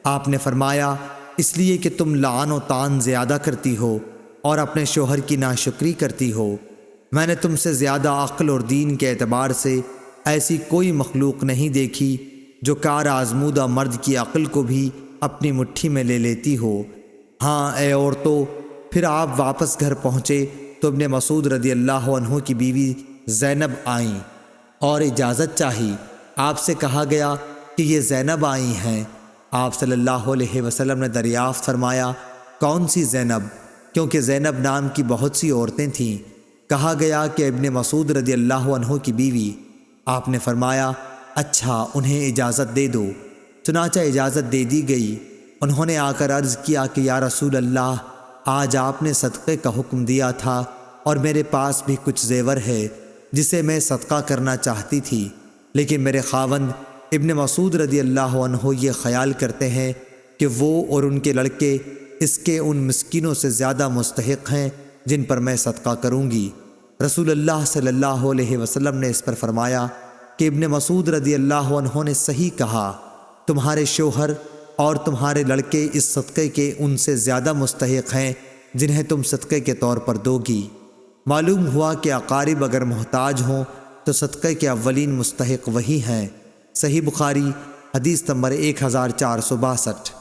آپ نے فرمایا، اس لیے کہ تم لعن و طعن زیادہ کرتی ہو اور اپنے شوہر کی ناشکری کرتی ہو۔ میں نے تم سے زیادہ عقل اور دین کے اعتبار سے ایسی کوئی مخلوق نہیں دیکھی جو کار آزمودہ مرد کی عقل کو بھی اپنی مٹھی میں لے لیتی ہو۔ ہاں اے عورتوں، پھر آپ واپس گھر پہنچے تو ابن مسعود رضی اللہ عنہ کی بیوی زینب آئیں اور اجازت چاہی۔ آپ سے کہا گیا کہ یہ زینب آئی ہیں۔ آپ صلی اللہ علیہ وسلم نے دریافت فرمایا، کون سی زینب؟ کیونکہ زینب نام کی بہت سی عورتیں تھیں۔ کہا گیا کہ ابن مسعود رضی اللہ عنہ کی بیوی۔ آپ نے فرمایا، اچھا، انہیں اجازت دے دو۔ چنانچہ اجازت دے دی گئی۔ انہوں نے آ کر عرض کیا کہ یا رسول اللہ، آج آپ نے صدقے کا حکم دیا تھا اور میرے پاس بھی کچھ زیور ہے جسے میں صدقہ کرنا چاہتی تھی، لیکن میرے خاوند ابن مسعود رضی اللہ عنہ یہ خیال کرتے ہیں کہ وہ اور ان کے لڑکے اس کے ان مسکینوں سے زیادہ مستحق ہیں جن پر میں صدقہ کروں گی۔ رسول اللہ صلی اللہ علیہ وسلم نے اس پر فرمایا کہ ابن مسعود رضی اللہ عنہ نے صحیح کہا، تمہارے شوہر اور تمہارے لڑکے اس صدقے کے ان سے زیادہ مستحق ہیں جنہیں تم صدقے کے طور پر دو گی۔ معلوم ہوا کہ اقارب اگر محتاج ہوں تو صدقے کے اولین مستحق وہی ہیں۔ صحیح بخاری حدیث نمبر 1462۔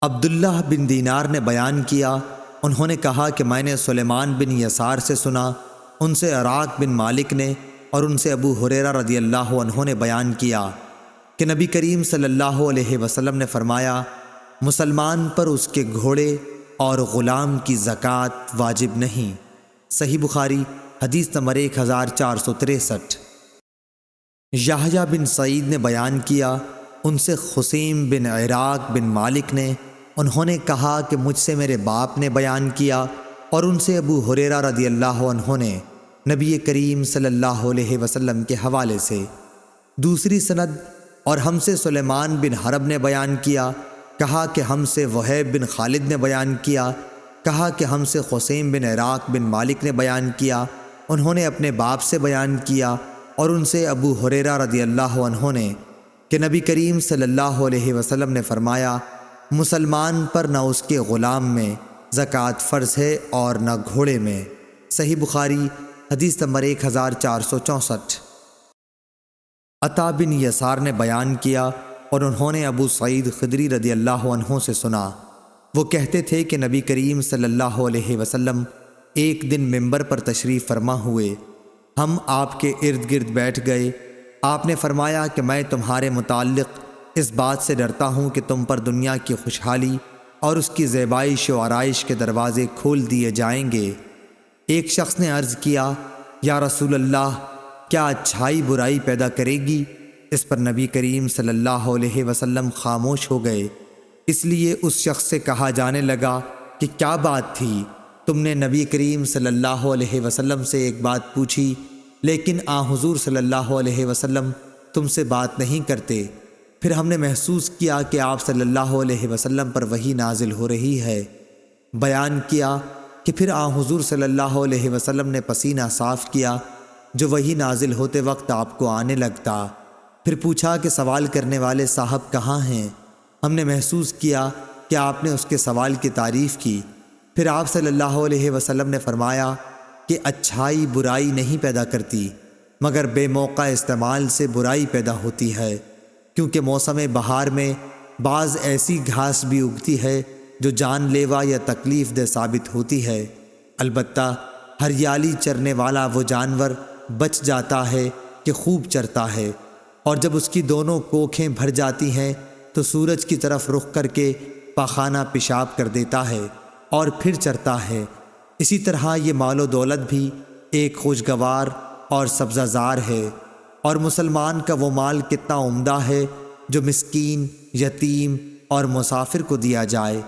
عبداللہ بن دینار نے بیان کیا، انہوں نے کہا کہ میں نے سلیمان بن یسار سے سنا، ان سے عراق بن مالک نے اور ان سے ابو ہریرہ رضی اللہ عنہ نے بیان کیا کہ نبی کریم صلی اللہ علیہ وسلم نے فرمایا، مسلمان پر اس کے گھوڑے اور غلام کی زکوٰۃ واجب نہیں۔ صحیح بخاری حدیث نمبر 1463۔ یحییٰ بن سعید نے بیان کیا، ان سے خسیم بن عراق بن مالک نے، انہوں نے کہا کہ مجھ سے میرے باپ نے بیان کیا اور ان سے ابو ہریرہ رضی اللہ عنہ نے نبی کریم صلی اللہ علیہ وسلم کے حوالے سے۔ دوسری سند، اور ہم سے سلیمان بن حرب نے بیان کیا، کہا کہ ہم سے وہیب بن خالد نے بیان کیا، کہا کہ ہم سے خسیم بن عراق بن مالک نے بیان کیا، انہوں نے اپنے باپ سے بیان کیا اور ان سے ابو ہریرہ رضی اللہ عنہ نے کہ نبی کریم صلی اللہ علیہ وسلم نے فرمایا، مسلمان پر نہ اس کے غلام میں زکوٰۃ فرض ہے اور نہ گھوڑے میں۔ صحیح بخاری حدیث نمبر 1464۔ عطا بن یسار نے بیان کیا اور انہوں نے ابو سعید خدری رضی اللہ عنہ سے سنا، وہ کہتے تھے کہ نبی کریم صلی اللہ علیہ وسلم ایک دن ممبر پر تشریف فرما ہوئے، ہم آپ کے ارد گرد بیٹھ گئے۔ آپ نے فرمایا کہ میں تمہارے متعلق اس بات سے ڈرتا ہوں کہ تم پر دنیا کی خوشحالی اور اس کی زیبائش و آرائش کے دروازے کھول دیے جائیں گے۔ ایک شخص نے عرض کیا، یا رسول اللہ، کیا اچھائی برائی پیدا کرے گی؟ اس پر نبی کریم صلی اللہ علیہ وسلم خاموش ہو گئے۔ اس لیے اس شخص سے کہا جانے لگا کہ کیا بات تھی؟ تم نے نبی کریم صلی اللہ علیہ وسلم سے ایک بات پوچھی، لیکن حضور صلی اللہ علیہ وسلم تم سے بات نہیں کرتے۔ پھر ہم نے محسوس کیا کہ آپ صلی اللہ علیہ وسلم پر وحی نازل ہو رہی ہے۔ بیان کیا کہ پھر حضور صلی اللہ علیہ وسلم نے پسینہ صاف کیا جو وحی نازل ہوتے وقت آپ کو آنے لگتا۔ پھر پوچھا کہ سوال کرنے والے صاحب کہاں ہیں؟ ہم نے محسوس کیا کہ آپ نے اس کے سوال کی تعریف کی۔ پھر آپ صلی اللہ علیہ وسلم نے فرمایا کہ اچھائی برائی نہیں پیدا کرتی، مگر بے موقع استعمال سے برائی پیدا ہوتی ہے، کیونکہ موسم بہار میں بعض ایسی گھاس بھی اگتی ہے جو جان لیوا یا تکلیف دہ ثابت ہوتی ہے۔ البتہ ہریالی چرنے والا وہ جانور بچ جاتا ہے کہ خوب چرتا ہے، اور جب اس کی دونوں کوکھیں بھر جاتی ہیں تو سورج کی طرف رخ کر کے پاخانہ پیشاب کر دیتا ہے اور پھر چرتا ہے۔ اسی طرح یہ مال و دولت بھی ایک خوشگوار اور سبزہ زار ہے، اور مسلمان کا وہ مال کتنا عمدہ ہے جو مسکین، یتیم اور مسافر کو دیا جائے۔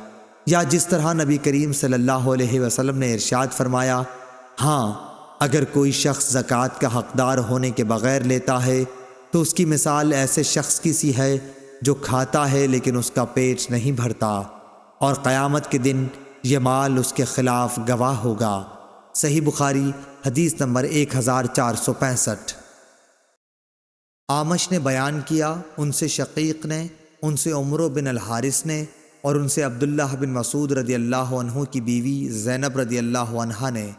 یا جس طرح نبی کریم صلی اللہ علیہ وسلم نے ارشاد فرمایا، ہاں اگر کوئی شخص زکوٰۃ کا حقدار ہونے کے بغیر لیتا ہے تو اس کی مثال ایسے شخص کی سی ہے جو کھاتا ہے لیکن اس کا پیٹ نہیں بھرتا، اور قیامت کے دن یہ مال اس کے خلاف گواہ ہوگا۔ صحیح بخاری حدیث نمبر 1465۔ اعمش نے بیان کیا، ان سے شقیق نے، ان سے عمرو بن الحارث نے، اور ان سے عبداللہ بن مسعود رضی اللہ عنہ کی بیوی زینب رضی اللہ عنہا نے۔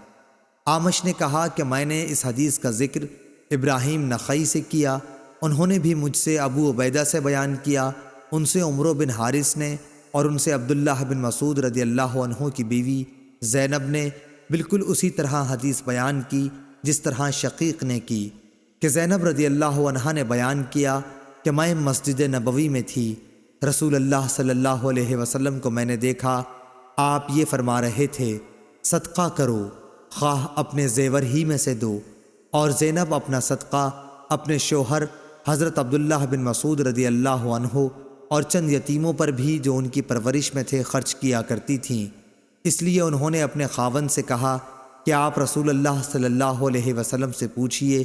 اعمش نے کہا کہ میں نے اس حدیث کا ذکر ابراہیم نخعی سے کیا، انہوں نے بھی مجھ سے ابو عبیدہ سے بیان کیا، ان سے عمرو بن حارث نے، اور ان سے عبداللہ بن مسعود رضی اللہ عنہ کی بیوی زینب نے بالکل اسی طرح حدیث بیان کی جس طرح شقیق نے کی، کہ زینب رضی اللہ عنہا نے بیان کیا کہ میں مسجد نبوی میں تھی، رسول اللہ صلی اللہ علیہ وسلم کو میں نے دیکھا، آپ یہ فرما رہے تھے، صدقہ کرو، خواہ اپنے زیور ہی میں سے دو، اور زینب اپنا صدقہ اپنے شوہر حضرت عبداللہ بن مسعود رضی اللہ عنہ اور چند یتیموں پر بھی جو ان کی پرورش میں تھے خرچ کیا کرتی تھیں۔ اس لیے انہوں نے اپنے خاوند سے کہا کہ آپ رسول اللہ صلی اللہ علیہ وسلم سے پوچھئے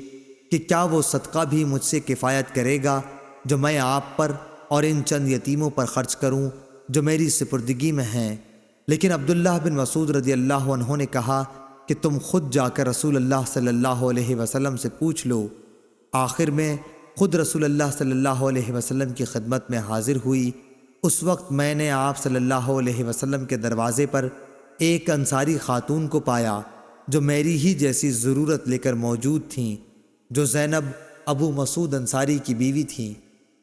کہ کیا وہ صدقہ بھی مجھ سے کفایت کرے گا جو میں آپ پر اور ان چند یتیموں پر خرچ کروں جو میری سپردگی میں ہیں۔ لیکن عبداللہ بن مسعود رضی اللہ عنہ نے کہا کہ تم خود جا کر رسول اللہ صلی اللہ علیہ وسلم سے پوچھ لو۔ آخر میں خود رسول اللہ صلی اللہ علیہ وسلم کی خدمت میں حاضر ہوئی۔ اس وقت میں نے آپ صلی اللہ علیہ وسلم کے دروازے پر ایک انصاری خاتون کو پایا جو میری ہی جیسی ضرورت لے کر موجود تھیں، جو زینب ابو مسعود انصاری کی بیوی تھیں۔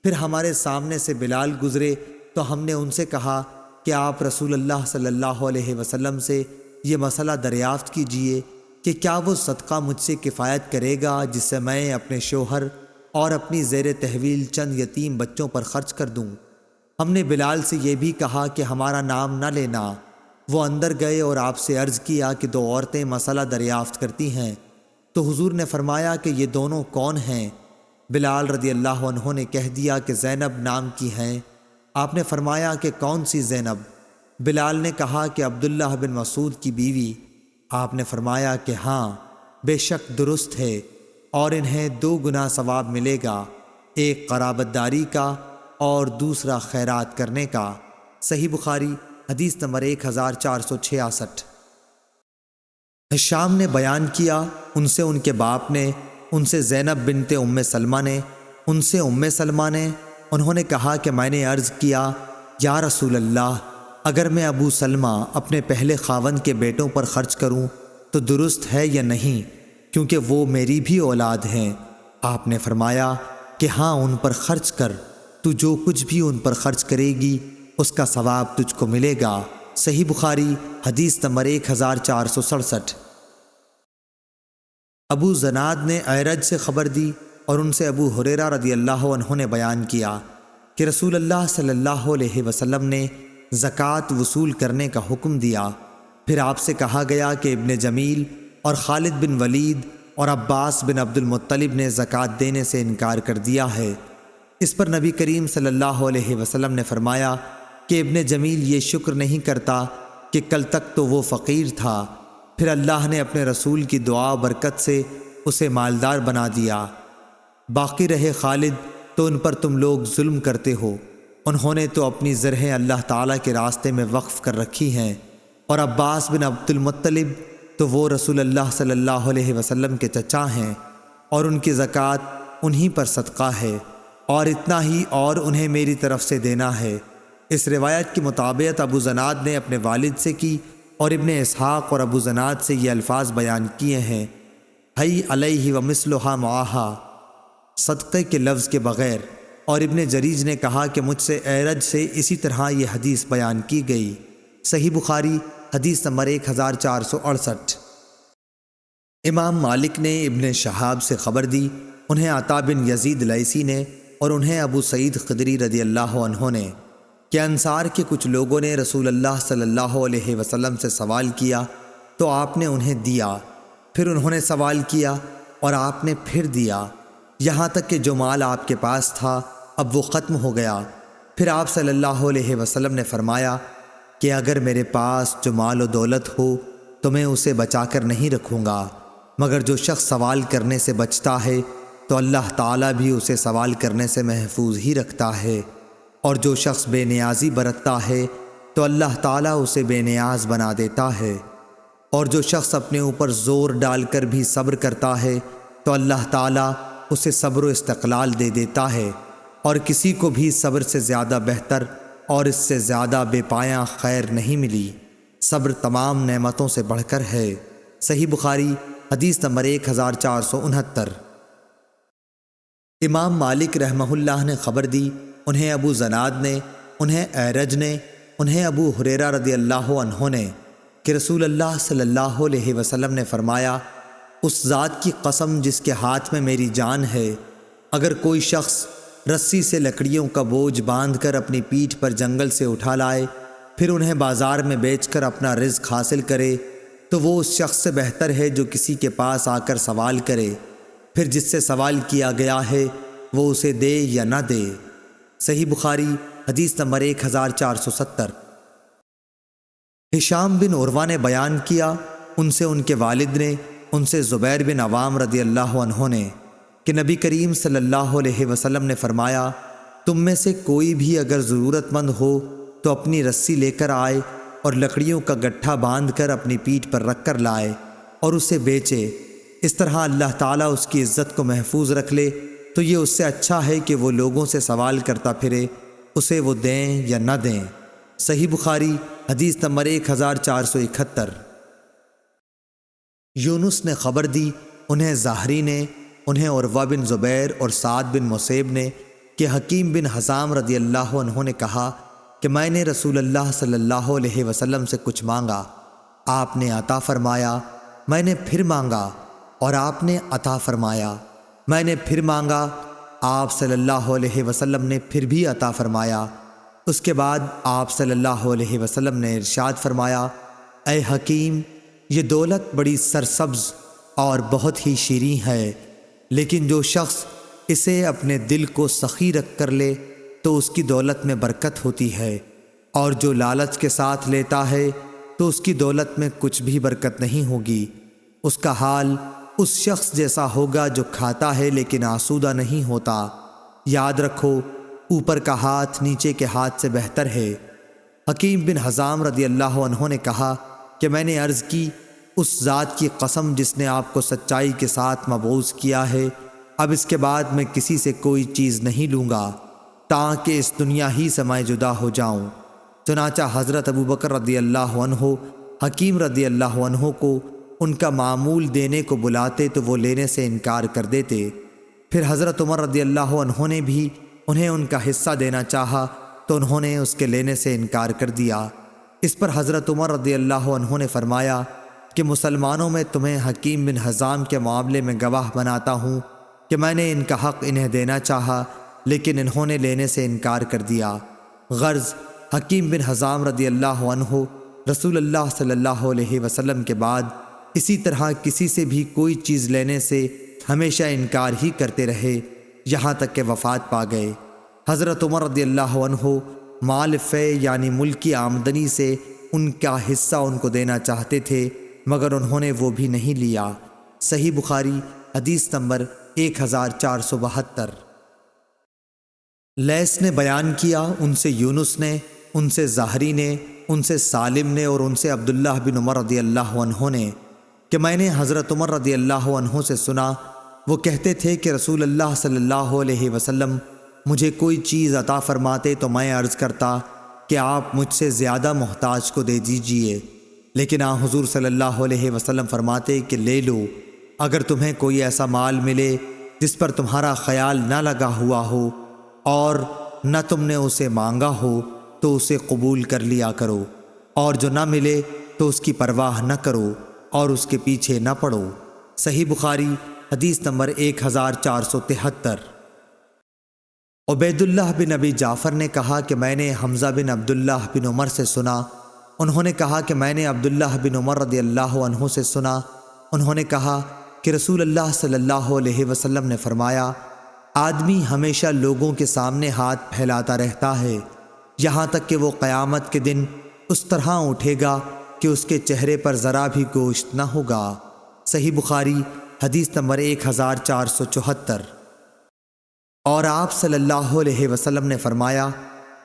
پھر ہمارے سامنے سے بلال گزرے تو ہم نے ان سے کہا کہ آپ رسول اللہ صلی اللہ علیہ وسلم سے یہ مسئلہ دریافت کیجئے کہ کیا وہ صدقہ مجھ سے کفایت کرے گا جس سے میں اپنے شوہر اور اپنی زیر تحویل چند یتیم بچوں پر خرچ کر دوں۔ ہم نے بلال سے یہ بھی کہا کہ ہمارا نام نہ لینا۔ وہ اندر گئے اور آپ سے عرض کیا کہ دو عورتیں مسئلہ دریافت کرتی ہیں، تو حضور نے فرمایا کہ یہ دونوں کون ہیں؟ بلال رضی اللہ عنہ نے کہہ دیا کہ زینب نام کی ہیں۔ آپ نے فرمایا کہ کون سی زینب؟ بلال نے کہا کہ عبداللہ بن مسعود کی بیوی۔ آپ نے فرمایا کہ ہاں، بے شک درست ہے، اور انہیں 2 گنا ثواب ملے گا، ایک قرابت داری کا اور دوسرا خیرات کرنے کا۔ صحیح بخاری حدیث نمبر 1466۔ ہشام نے بیان کیا، ان سے ان کے باپ نے، ان سے زینب بنت ام سلمہ نے، ان سے ام سلمہ نے، انہوں نے کہا کہ میں نے عرض کیا، یا رسول اللہ، اگر میں ابو سلمہ اپنے پہلے خاوند کے بیٹوں پر خرچ کروں تو درست ہے یا نہیں، کیونکہ وہ میری بھی اولاد ہیں؟ آپ نے فرمایا کہ ہاں، ان پر خرچ کر، تو جو کچھ بھی ان پر خرچ کرے گی اس کا ثواب تجھ کو ملے گا۔ صحیح بخاری حدیث نمبر 1467۔ ابو زناد نے اعرج سے خبر دی اور ان سے ابو ہریرہ رضی اللہ عنہ نے بیان کیا کہ رسول اللہ صلی اللہ علیہ وسلم نے زکوٰۃ وصول کرنے کا حکم دیا۔ پھر آپ سے کہا گیا کہ ابن جمیل اور خالد بن ولید اور عباس بن عبد المطلب نے زکوٰۃ دینے سے انکار کر دیا ہے۔ اس پر نبی کریم صلی اللہ علیہ وسلم نے فرمایا کہ ابن جمیل یہ شکر نہیں کرتا کہ کل تک تو وہ فقیر تھا، پھر اللہ نے اپنے رسول کی دعا و برکت سے اسے مالدار بنا دیا۔ باقی رہے خالد تو ان پر تم لوگ ظلم کرتے ہو، انہوں نے تو اپنی زرہیں اللہ تعالیٰ کے راستے میں وقف کر رکھی ہیں، اور عباس بن عبد المطلب تو وہ رسول اللہ صلی اللہ علیہ وسلم کے چچا ہیں، اور ان کی زکوٰۃ انہی پر صدقہ ہے، اور اتنا ہی اور انہیں میری طرف سے دینا ہے۔ اس روایت کی مطابقت ابو زناد نے اپنے والد سے کی، اور ابن اسحاق اور ابو زناد سے یہ الفاظ بیان کیے ہیں، حی علیہ ومثلھا معہا، صدقے کے لفظ کے بغیر۔ اور ابن جریج نے کہا کہ مجھ سے اعرج سے اسی طرح یہ حدیث بیان کی گئی۔ صحیح بخاری حدیث نمبر 1468۔ امام مالک نے ابن شہاب سے خبر دی، انہیں عطا بن یزید لیثی نے اور انہیں ابو سعید خدری رضی اللہ عنہ نے، کہ انصار کے کچھ لوگوں نے رسول اللہ صلی اللہ علیہ وسلم سے سوال کیا تو آپ نے انہیں دیا، پھر انہوں نے سوال کیا اور آپ نے پھر دیا، یہاں تک کہ جو مال آپ کے پاس تھا اب وہ ختم ہو گیا۔ پھر آپ صلی اللہ علیہ وسلم نے فرمایا کہ اگر میرے پاس جو مال و دولت ہو تو میں اسے بچا کر نہیں رکھوں گا، مگر جو شخص سوال کرنے سے بچتا ہے تو اللہ تعالیٰ بھی اسے سوال کرنے سے محفوظ ہی رکھتا ہے، اور جو شخص بے نیازی برتتا ہے تو اللہ تعالیٰ اسے بے نیاز بنا دیتا ہے، اور جو شخص اپنے اوپر زور ڈال کر بھی صبر کرتا ہے تو اللہ تعالیٰ اسے صبر و استقلال دے دیتا ہے، اور کسی کو بھی صبر سے زیادہ بہتر اور اس سے زیادہ بے پایاں خیر نہیں ملی۔ صبر تمام نعمتوں سے بڑھ کر ہے۔ صحیح بخاری حدیث نمبر 1469۔ امام مالک رحمہ اللہ نے خبر دی، انہیں ابو زناد نے، انہیں اعرج نے، انہیں ابو ہریرہ رضی اللہ عنہ نے، کہ رسول اللہ صلی اللہ علیہ وسلم نے فرمایا، اس ذات کی قسم جس کے ہاتھ میں میری جان ہے، اگر کوئی شخص رسی سے لکڑیوں کا بوجھ باندھ کر اپنی پیٹھ پر جنگل سے اٹھا لائے، پھر انہیں بازار میں بیچ کر اپنا رزق حاصل کرے، تو وہ اس شخص سے بہتر ہے جو کسی کے پاس آ کر سوال کرے، پھر جس سے سوال کیا گیا ہے وہ اسے دے یا نہ دے۔ صحیح بخاری حدیث نمبر 1470۔ ہشام بن عروہ نے بیان کیا، ان سے ان کے والد نے، ان سے زبیر بن عوام رضی اللہ عنہ نے، کہ نبی کریم صلی اللہ علیہ وسلم نے فرمایا، تم میں سے کوئی بھی اگر ضرورت مند ہو تو اپنی رسی لے کر آئے اور لکڑیوں کا گٹھا باندھ کر اپنی پیٹھ پر رکھ کر لائے اور اسے بیچے، اس طرح اللہ تعالیٰ اس کی عزت کو محفوظ رکھ لے، تو یہ اس سے اچھا ہے کہ وہ لوگوں سے سوال کرتا پھرے، اسے وہ دیں یا نہ دیں۔ صحیح بخاری حدیث نمبر 1471۔ یونس نے خبر دی، انہیں زہری نے، انہیں عروہ بن زبیر اور سعد بن مسیب نے، کہ حکیم بن حزام رضی اللہ عنہ نے کہا کہ میں نے رسول اللہ صلی اللہ علیہ وسلم سے کچھ مانگا، آپ نے عطا فرمایا، میں نے پھر مانگا اور آپ نے عطا فرمایا، میں نے پھر مانگا، آپ صلی اللہ علیہ وسلم نے پھر بھی عطا فرمایا۔ اس کے بعد آپ صلی اللہ علیہ وسلم نے ارشاد فرمایا، اے حکیم، یہ دولت بڑی سرسبز اور بہت ہی شیریں ہے، لیکن جو شخص اسے اپنے دل کو سخی رکھ کر لے تو اس کی دولت میں برکت ہوتی ہے، اور جو لالچ کے ساتھ لیتا ہے تو اس کی دولت میں کچھ بھی برکت نہیں ہوگی۔ اس کا حال اس شخص جیسا ہوگا جو کھاتا ہے لیکن آسودہ نہیں ہوتا۔ یاد رکھو، اوپر کا ہاتھ نیچے کے ہاتھ سے بہتر ہے۔ حکیم بن حزام رضی اللہ عنہ نے کہا کہ میں نے عرض کی، اس ذات کی قسم جس نے آپ کو سچائی کے ساتھ مبعوث کیا ہے، اب اس کے بعد میں کسی سے کوئی چیز نہیں لوں گا تاکہ اس دنیا ہی سے میں جدا ہو جاؤں۔ چنانچہ حضرت ابو بکر رضی اللہ عنہ حکیم رضی اللہ عنہ کو ان کا معمول دینے کو بلاتے تو وہ لینے سے انکار کر دیتے۔ پھر حضرت عمر رضی اللہ عنہ نے بھی انہیں ان کا حصہ دینا چاہا تو انہوں نے اس کے لینے سے انکار کر دیا۔ اس پر حضرت عمر رضی اللہ عنہ نے فرمایا کہ مسلمانوں میں تمہیں حکیم بن حزام کے معاملے میں گواہ بناتا ہوں کہ میں نے ان کا حق انہیں دینا چاہا لیکن انہوں نے لینے سے انکار کر دیا۔ غرض حکیم بن حزام رضی اللہ عنہ رسول اللہ صلی اللہ علیہ وسلم کے بعد اسی طرح کسی سے بھی کوئی چیز لینے سے ہمیشہ انکار ہی کرتے رہے یہاں تک کہ وفات پا گئے۔ حضرت عمر رضی اللہ عنہ مال فے یعنی ملکی آمدنی سے ان کا حصہ ان کو دینا چاہتے تھے، مگر انہوں نے وہ بھی نہیں لیا۔ صحیح بخاری حدیث نمبر 1472۔ لیث نے بیان کیا، ان سے یونس نے، ان سے زہری نے، ان سے سالم نے اور ان سے عبداللہ بن عمر رضی اللہ عنہ نے کہ میں نے حضرت عمر رضی اللہ عنہ سے سنا، وہ کہتے تھے کہ رسول اللہ صلی اللہ علیہ وسلم مجھے کوئی چیز عطا فرماتے تو میں عرض کرتا کہ آپ مجھ سے زیادہ محتاج کو دے دیجئے، لیکن حضور صلی اللہ علیہ وسلم فرماتے کہ لے لو، اگر تمہیں کوئی ایسا مال ملے جس پر تمہارا خیال نہ لگا ہوا ہو اور نہ تم نے اسے مانگا ہو تو اسے قبول کر لیا کرو، اور جو نہ ملے تو اس کی پرواہ نہ کرو اور اس کے پیچھے نہ پڑو۔ صحیح بخاری حدیث نمبر 1473۔ عبید اللہ بن ابی جعفر نے کہا کہ میں نے حمزہ بن عبداللہ بن عمر سے سنا، انہوں نے کہا کہ میں نے عبداللہ بن عمر رضی اللہ عنہ سے سنا، انہوں نے کہا کہ رسول اللہ صلی اللہ علیہ وسلم نے فرمایا، آدمی ہمیشہ لوگوں کے سامنے ہاتھ پھیلاتا رہتا ہے یہاں تک کہ وہ قیامت کے دن اس طرح اٹھے گا کہ اس کے چہرے پر ذرا بھی گوشت نہ ہوگا۔ صحیح بخاری حدیث نمبر 1474۔ اور آپ صلی اللہ علیہ وسلم نے فرمایا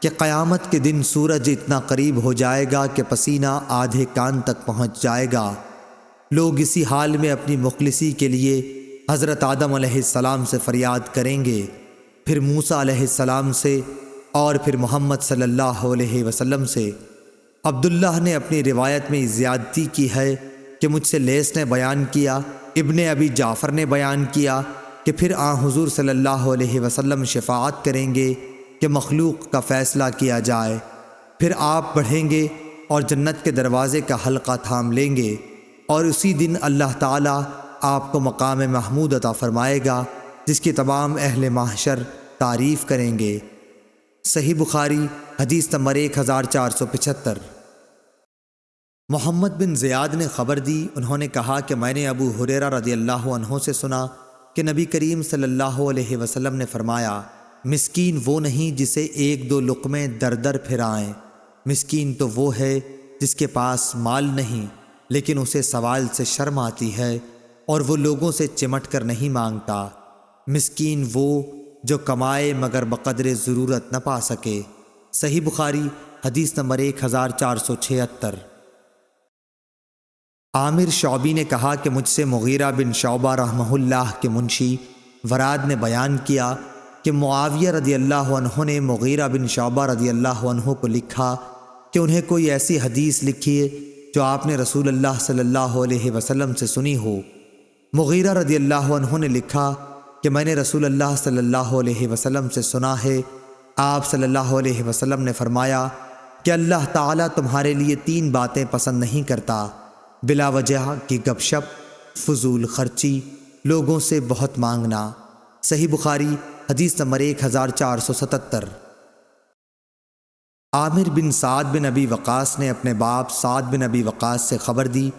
کہ قیامت کے دن سورج اتنا قریب ہو جائے گا کہ پسینہ آدھے کان تک پہنچ جائے گا۔ لوگ اسی حال میں اپنی مخلصی کے لیے حضرت آدم علیہ السلام سے فریاد کریں گے، پھر موسیٰ علیہ السلام سے، اور پھر محمد صلی اللہ علیہ وسلم سے۔ عبداللہ نے اپنی روایت میں زیادتی کی ہے کہ مجھ سے لیث نے بیان کیا، ابن ابی جعفر نے بیان کیا کہ پھر حضور صلی اللہ علیہ وسلم شفاعت کریں گے کہ مخلوق کا فیصلہ کیا جائے، پھر آپ بڑھیں گے اور جنت کے دروازے کا حلقہ تھام لیں گے، اور اسی دن اللہ تعالیٰ آپ کو مقام محمود عطا فرمائے گا جس کی تمام اہل محشر تعریف کریں گے۔ صحیح بخاری حدیث نمبر 1475۔ محمد بن زیاد نے خبر دی، انہوں نے کہا کہ میں نے ابو ہریرہ رضی اللہ عنہ سے سنا کہ نبی کریم صلی اللہ علیہ وسلم نے فرمایا، مسکین وہ نہیں جسے ایک دو لقمے در در پھرائیں، مسکین تو وہ ہے جس کے پاس مال نہیں لیکن اسے سوال سے شرم آتی ہے اور وہ لوگوں سے چمٹ کر نہیں مانگتا، مسکین وہ جو کمائے مگر بقدر ضرورت نہ پا سکے۔ صحیح بخاری حدیث نمبر 1476۔ عامر شعبی نے کہا کہ مجھ سے مغیرہ بن شعبہ رحمہ اللہ کے منشی وراد نے بیان کیا کہ معاویہ رضی اللہ عنہ نے مغیرہ بن شعبہ رضی اللہ عنہ کو لکھا کہ انہیں کوئی ایسی حدیث لکھیے جو آپ نے رسول اللہ صلی اللہ علیہ وسلم سے سنی ہو۔ مغیرہ رضی اللہ عنہ نے لکھا کہ میں نے رسول اللہ صلی اللہ علیہ وسلم سے سنا ہے، آپ صلی اللہ علیہ وسلم نے فرمایا کہ اللہ تعالیٰ تمہارے لیے 3 باتیں پسند نہیں کرتا، بلا وجہ کی گپ شپ، فضول خرچی، لوگوں سے بہت مانگنا۔ صحیح بخاری حدیث نمبر 1477۔ عامر بن سعد بن ابی وقاص نے اپنے باپ سعد بن ابی وقاص سے خبر دی،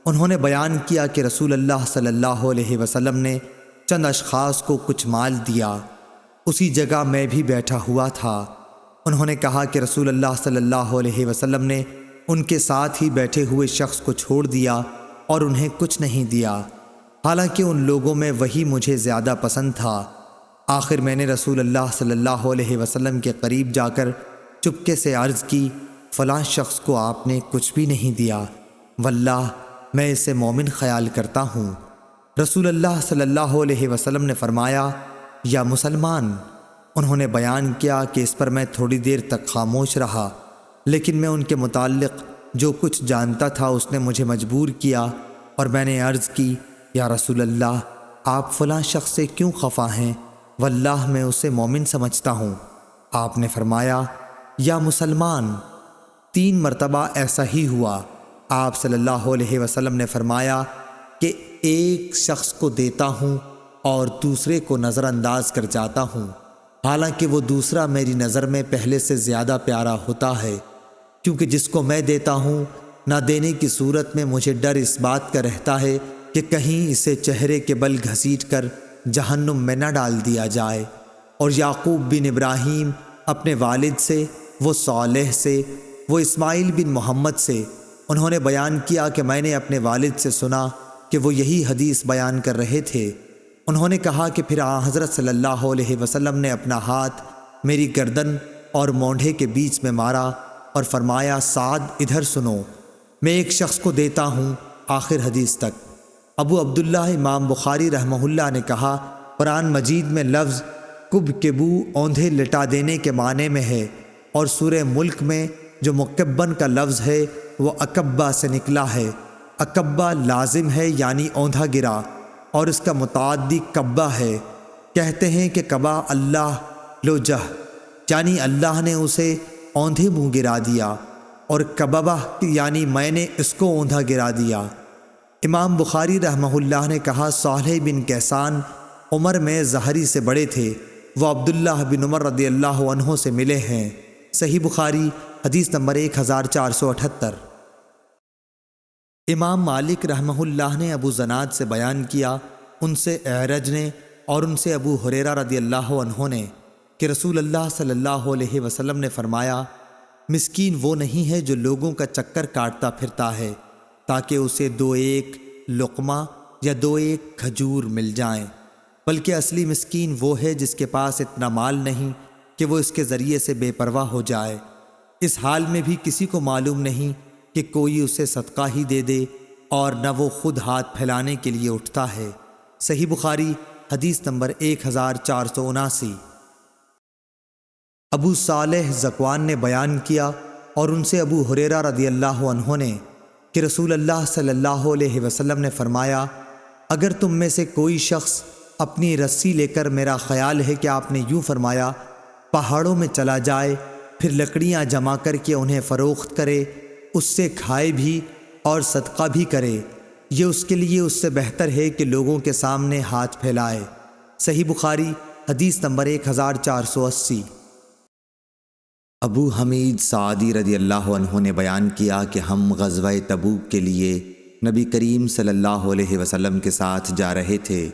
انہوں نے بیان کیا کہ رسول اللہ صلی اللہ علیہ وسلم نے چند اشخاص کو کچھ مال دیا، اسی جگہ میں بھی بیٹھا ہوا تھا۔ انہوں نے کہا کہ رسول اللہ صلی اللہ علیہ وسلم نے ان کے ساتھ ہی بیٹھے ہوئے شخص کو چھوڑ دیا اور انہیں کچھ نہیں دیا، حالانکہ ان لوگوں میں وہی مجھے زیادہ پسند تھا۔ آخر میں نے رسول اللہ صلی اللہ علیہ وسلم کے قریب جا کر چپکے سے عرض کی، فلاں شخص کو آپ نے کچھ بھی نہیں دیا، واللہ میں اسے مومن خیال کرتا ہوں۔ رسول اللہ صلی اللہ علیہ وسلم نے فرمایا، یا مسلمان۔ انہوں نے بیان کیا کہ اس پر میں تھوڑی دیر تک خاموش رہا، لیکن میں ان کے متعلق جو کچھ جانتا تھا اس نے مجھے مجبور کیا، اور میں نے عرض کی، یا رسول اللہ، آپ فلاں شخص سے کیوں خفا ہیں؟ واللہ میں اسے مومن سمجھتا ہوں۔ آپ نے فرمایا، یا مسلمان۔ 3 مرتبہ ایسا ہی ہوا۔ آپ صلی اللہ علیہ وسلم نے فرمایا کہ ایک شخص کو دیتا ہوں اور دوسرے کو نظر انداز کر جاتا ہوں، حالانکہ وہ دوسرا میری نظر میں پہلے سے زیادہ پیارا ہوتا ہے، کیونکہ جس کو میں دیتا ہوں نہ دینے کی صورت میں مجھے ڈر اس بات کا رہتا ہے کہ کہیں اسے چہرے کے بل گھسیٹ کر جہنم میں نہ ڈال دیا جائے۔ اور یعقوب بن ابراہیم اپنے والد سے، وہ صالح سے، وہ اسماعیل بن محمد سے، انہوں نے بیان کیا کہ میں نے اپنے والد سے سنا کہ وہ یہی حدیث بیان کر رہے تھے۔ انہوں نے کہا کہ پھر حضرت صلی اللہ علیہ وسلم نے اپنا ہاتھ میری گردن اور مونڈھے کے بیچ میں مارا اور فرمایا، سعد ادھر سنو، میں ایک شخص کو دیتا ہوں آخر حدیث تک۔ ابو عبداللہ امام بخاری رحمہ اللہ نے کہا، قرآن مجید میں لفظ کب کے بو اوندھے لٹا دینے کے معنی میں ہے، اور سورہ ملک میں جو مکبن کا لفظ ہے وہ اکبہ سے نکلا ہے۔ اکبہ لازم ہے یعنی اوندھا گرا، اور اس کا متعدی کبہ ہے۔ کہتے ہیں کہ کبا اللہ لوجہ، یعنی اللہ نے اسے اوندھے منہ گرا دیا، اور کببہ یعنی میں نے اس کو اوندھا گرا دیا۔ امام بخاری رحمہ اللہ نے کہا، صالح بن کیسان عمر میں زہری سے بڑے تھے، وہ عبداللہ بن عمر رضی اللہ عنہ سے ملے ہیں۔ صحیح بخاری حدیث نمبر 1478۔ امام مالک رحمہ اللہ نے ابو زناد سے بیان کیا، ان سے اعرج نے اور ان سے ابو ہریرہ رضی اللہ عنہ نے، کہ رسول اللہ صلی اللہ علیہ وسلم نے فرمایا، مسکین وہ نہیں ہے جو لوگوں کا چکر کاٹتا پھرتا ہے تاکہ اسے 2 لقمہ یا 2 کھجور مل جائیں، بلکہ اصلی مسکین وہ ہے جس کے پاس اتنا مال نہیں کہ وہ اس کے ذریعے سے بے پرواہ ہو جائے، اس حال میں بھی کسی کو معلوم نہیں کہ کوئی اسے صدقہ ہی دے دے، اور نہ وہ خود ہاتھ پھیلانے کے لیے اٹھتا ہے۔ صحیح بخاری حدیث نمبر 1479۔ ابو صالح ذکوان نے بیان کیا اور ان سے ابو ہریرہ رضی اللہ عنہ نے کہ رسول اللہ صلی اللہ علیہ وسلم نے فرمایا، اگر تم میں سے کوئی شخص اپنی رسی لے کر، میرا خیال ہے کہ آپ نے یوں فرمایا، پہاڑوں میں چلا جائے، پھر لکڑیاں جمع کر کے انہیں فروخت کرے، اس سے کھائے بھی اور صدقہ بھی کرے، یہ اس کے لیے اس سے بہتر ہے کہ لوگوں کے سامنے ہاتھ پھیلائے۔ صحیح بخاری حدیث نمبر 1480۔ ابو حمید سعدی رضی اللہ عنہ نے بیان کیا کہ ہم غزوہ تبوک کے لیے نبی کریم صلی اللہ علیہ وسلم کے ساتھ جا رہے تھے۔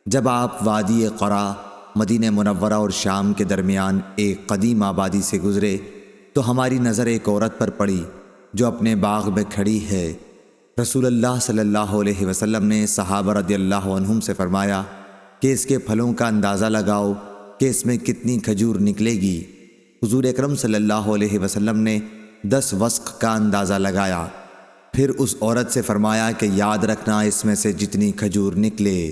جب آپ وادی قرا، مدینہ منورہ اور شام کے درمیان ایک قدیم آبادی سے گزرے تو ہماری نظر ایک عورت پر پڑی جو اپنے باغ میں کھڑی ہے۔ رسول اللہ صلی اللہ علیہ وسلم نے صحابہ رضی اللہ عنہم سے فرمایا کہ اس کے پھلوں کا اندازہ لگاؤ کہ اس میں کتنی کھجور نکلے گی۔ حضور اکرم صلی اللہ علیہ وسلم نے 10 وسق کا اندازہ لگایا، پھر اس عورت سے فرمایا کہ یاد رکھنا اس میں سے جتنی کھجور نکلے۔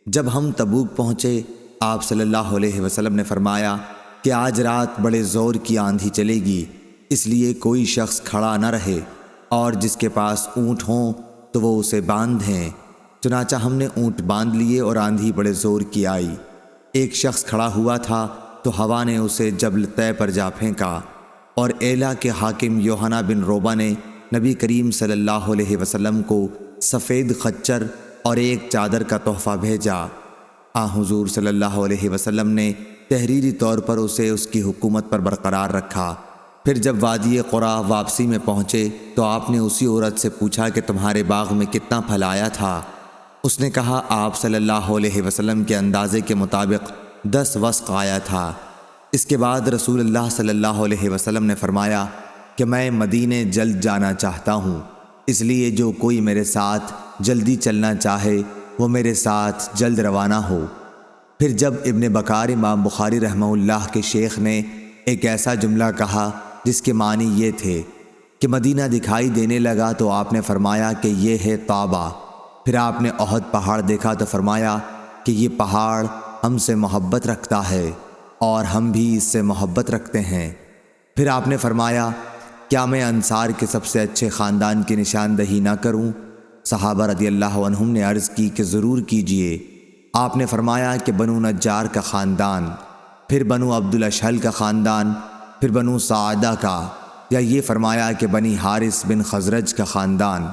جب ہم تبوک پہنچے، آپ صلی اللہ علیہ وسلم نے فرمایا کہ آج رات بڑے زور کی آندھی چلے گی، اس لیے کوئی شخص کھڑا نہ رہے، اور جس کے پاس اونٹ ہوں تو وہ اسے باندھیں۔ چنانچہ ہم نے اونٹ باندھ لیے اور آندھی بڑے زور کی آئی۔ ایک شخص کھڑا ہوا تھا تو ہوا نے اسے جبل طے پر جا پھینکا، اور ایلا کے حاکم یوحنا بن روبہ نے نبی کریم صلی اللہ علیہ وسلم کو سفید خچر اور ایک چادر کا تحفہ بھیجا۔ حضور صلی اللہ علیہ وسلم نے تحریری طور پر اسے اس کی حکومت پر برقرار رکھا۔ پھر جب وادی قرا واپسی میں پہنچے تو آپ نے اسی عورت سے پوچھا کہ تمہارے باغ میں کتنا پھل آیا تھا؟ اس نے کہا، آپ صلی اللہ علیہ وسلم کے اندازے کے مطابق 10 وسق آیا تھا۔ اس کے بعد رسول اللہ صلی اللہ علیہ وسلم نے فرمایا کہ میں مدینے جلد جانا چاہتا ہوں، اس لیے جو کوئی میرے ساتھ جلدی چلنا چاہے وہ میرے ساتھ جلد روانہ ہو۔ پھر جب ابن بکار امام بخاری رحمہ اللہ کے شیخ نے ایک ایسا جملہ کہا جس کے معنی یہ تھے کہ مدینہ دکھائی دینے لگا تو آپ نے فرمایا کہ یہ ہے طابہ۔ پھر آپ نے احد پہاڑ دیکھا تو فرمایا کہ یہ پہاڑ ہم سے محبت رکھتا ہے اور ہم بھی اس سے محبت رکھتے ہیں۔ پھر آپ نے فرمایا، کیا میں انصار کے سب سے اچھے خاندان کی نشاندہی نہ کروں؟ صحابہ رضی اللہ عنہم نے عرض کی کہ ضرور کیجئے۔ آپ نے فرمایا کہ بنو نجار کا خاندان، پھر بنو عبد الاشہل کا خاندان، پھر بنو سعدہ کا، یا یہ فرمایا کہ بنی حارث بن خزرج کا خاندان،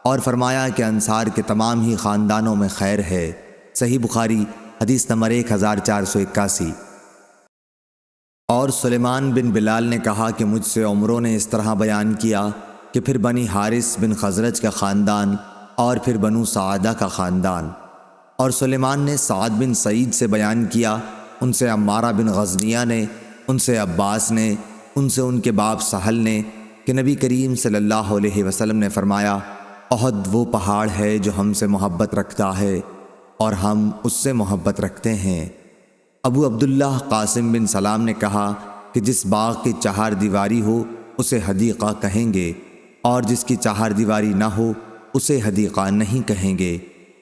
اور فرمایا کہ انصار کے تمام ہی خاندانوں میں خیر ہے۔ صحیح بخاری حدیث نمبر 1481۔ اور سلیمان بن بلال نے کہا کہ مجھ سے عمروں نے اس طرح بیان کیا کہ پھر بنی حارث بن خزرج کا خاندان اور پھر بنو سعادہ کا خاندان۔ اور سلیمان نے سعد بن سعید سے بیان کیا، ان سے عمارہ بن غزنیہ نے، ان سے عباس نے، ان سے ان کے باپ سہل نے کہ نبی کریم صلی اللہ علیہ وسلم نے فرمایا، احد وہ پہاڑ ہے جو ہم سے محبت رکھتا ہے اور ہم اس سے محبت رکھتے ہیں۔ ابو عبداللہ قاسم بن سلام نے کہا کہ جس باغ کی چہار دیواری ہو اسے حدیقہ کہیں گے، اور جس کی چہار دیواری نہ ہو اسے حدیقہ نہیں کہیں گے۔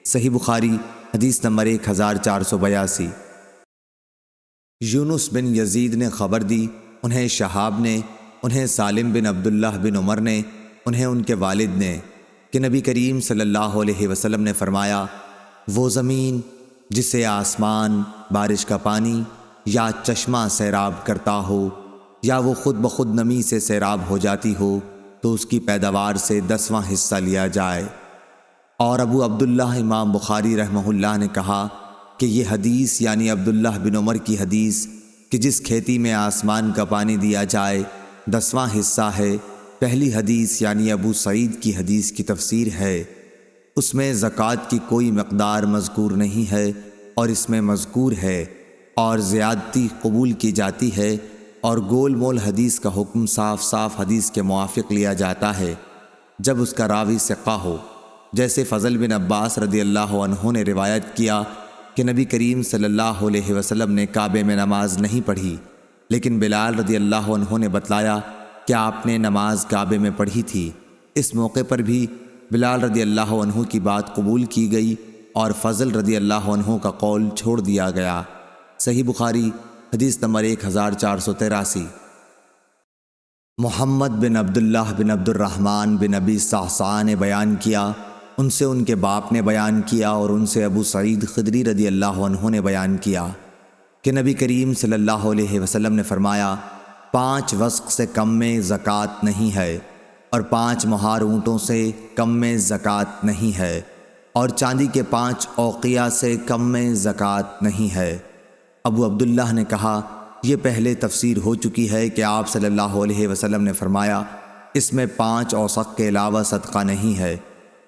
صحیح بخاری حدیث نمبر 1482۔ یونس بن یزید نے خبر دی، انہیں شہاب نے، انہیں سالم بن عبداللہ بن عمر نے، انہیں ان کے والد نے کہ نبی کریم صلی اللہ علیہ وسلم نے فرمایا، وہ زمین جسے آسمان بارش کا پانی یا چشمہ سیراب کرتا ہو یا وہ خود بخود نمی سے سیراب ہو جاتی ہو تو اس کی پیداوار سے 10واں حصہ لیا جائے۔ اور ابو عبداللہ امام بخاری رحمہ اللہ نے کہا کہ یہ حدیث یعنی عبداللہ بن عمر کی حدیث کہ جس کھیتی میں آسمان کا پانی دیا جائے 10واں حصہ ہے، پہلی حدیث یعنی ابو سعید کی حدیث کی تفسیر ہے۔ اس میں زکوٰۃ کی کوئی مقدار مذکور نہیں ہے اور اس میں مذکور ہے اور زیادتی قبول کی جاتی ہے، اور گول مول حدیث کا حکم صاف صاف حدیث کے موافق لیا جاتا ہے جب اس کا راوی ثقہ ہو۔ جیسے فضل بن عباس رضی اللہ عنہ نے روایت کیا کہ نبی کریم صلی اللہ علیہ وسلم نے کعبے میں نماز نہیں پڑھی، لیکن بلال رضی اللہ عنہ نے بتلایا کہ آپ نے نماز کعبے میں پڑھی تھی۔ اس موقع پر بھی بلال رضی اللہ عنہ کی بات قبول کی گئی اور فضل رضی اللہ عنہ کا قول چھوڑ دیا گیا۔ صحیح بخاری حدیث نمبر 1483۔ محمد بن عبداللہ بن عبد الرحمن بن ابی صعصعہ نے بیان کیا، ان سے ان کے باپ نے بیان کیا اور ان سے ابو سعید خدری رضی اللہ عنہ نے بیان کیا کہ نبی کریم صلی اللہ علیہ وسلم نے فرمایا، 5 وسق سے کم میں زکوٰۃ نہیں ہے، اور 5 مہار اونٹوں سے کم میں زکوٰۃ نہیں ہے، اور چاندی کے 5 اوقیہ سے کم میں زکوٰۃ نہیں ہے۔ ابو عبداللہ نے کہا، یہ پہلے تفسیر ہو چکی ہے کہ آپ صلی اللہ علیہ وسلم نے فرمایا، اس میں 5 اوسق کے علاوہ صدقہ نہیں ہے،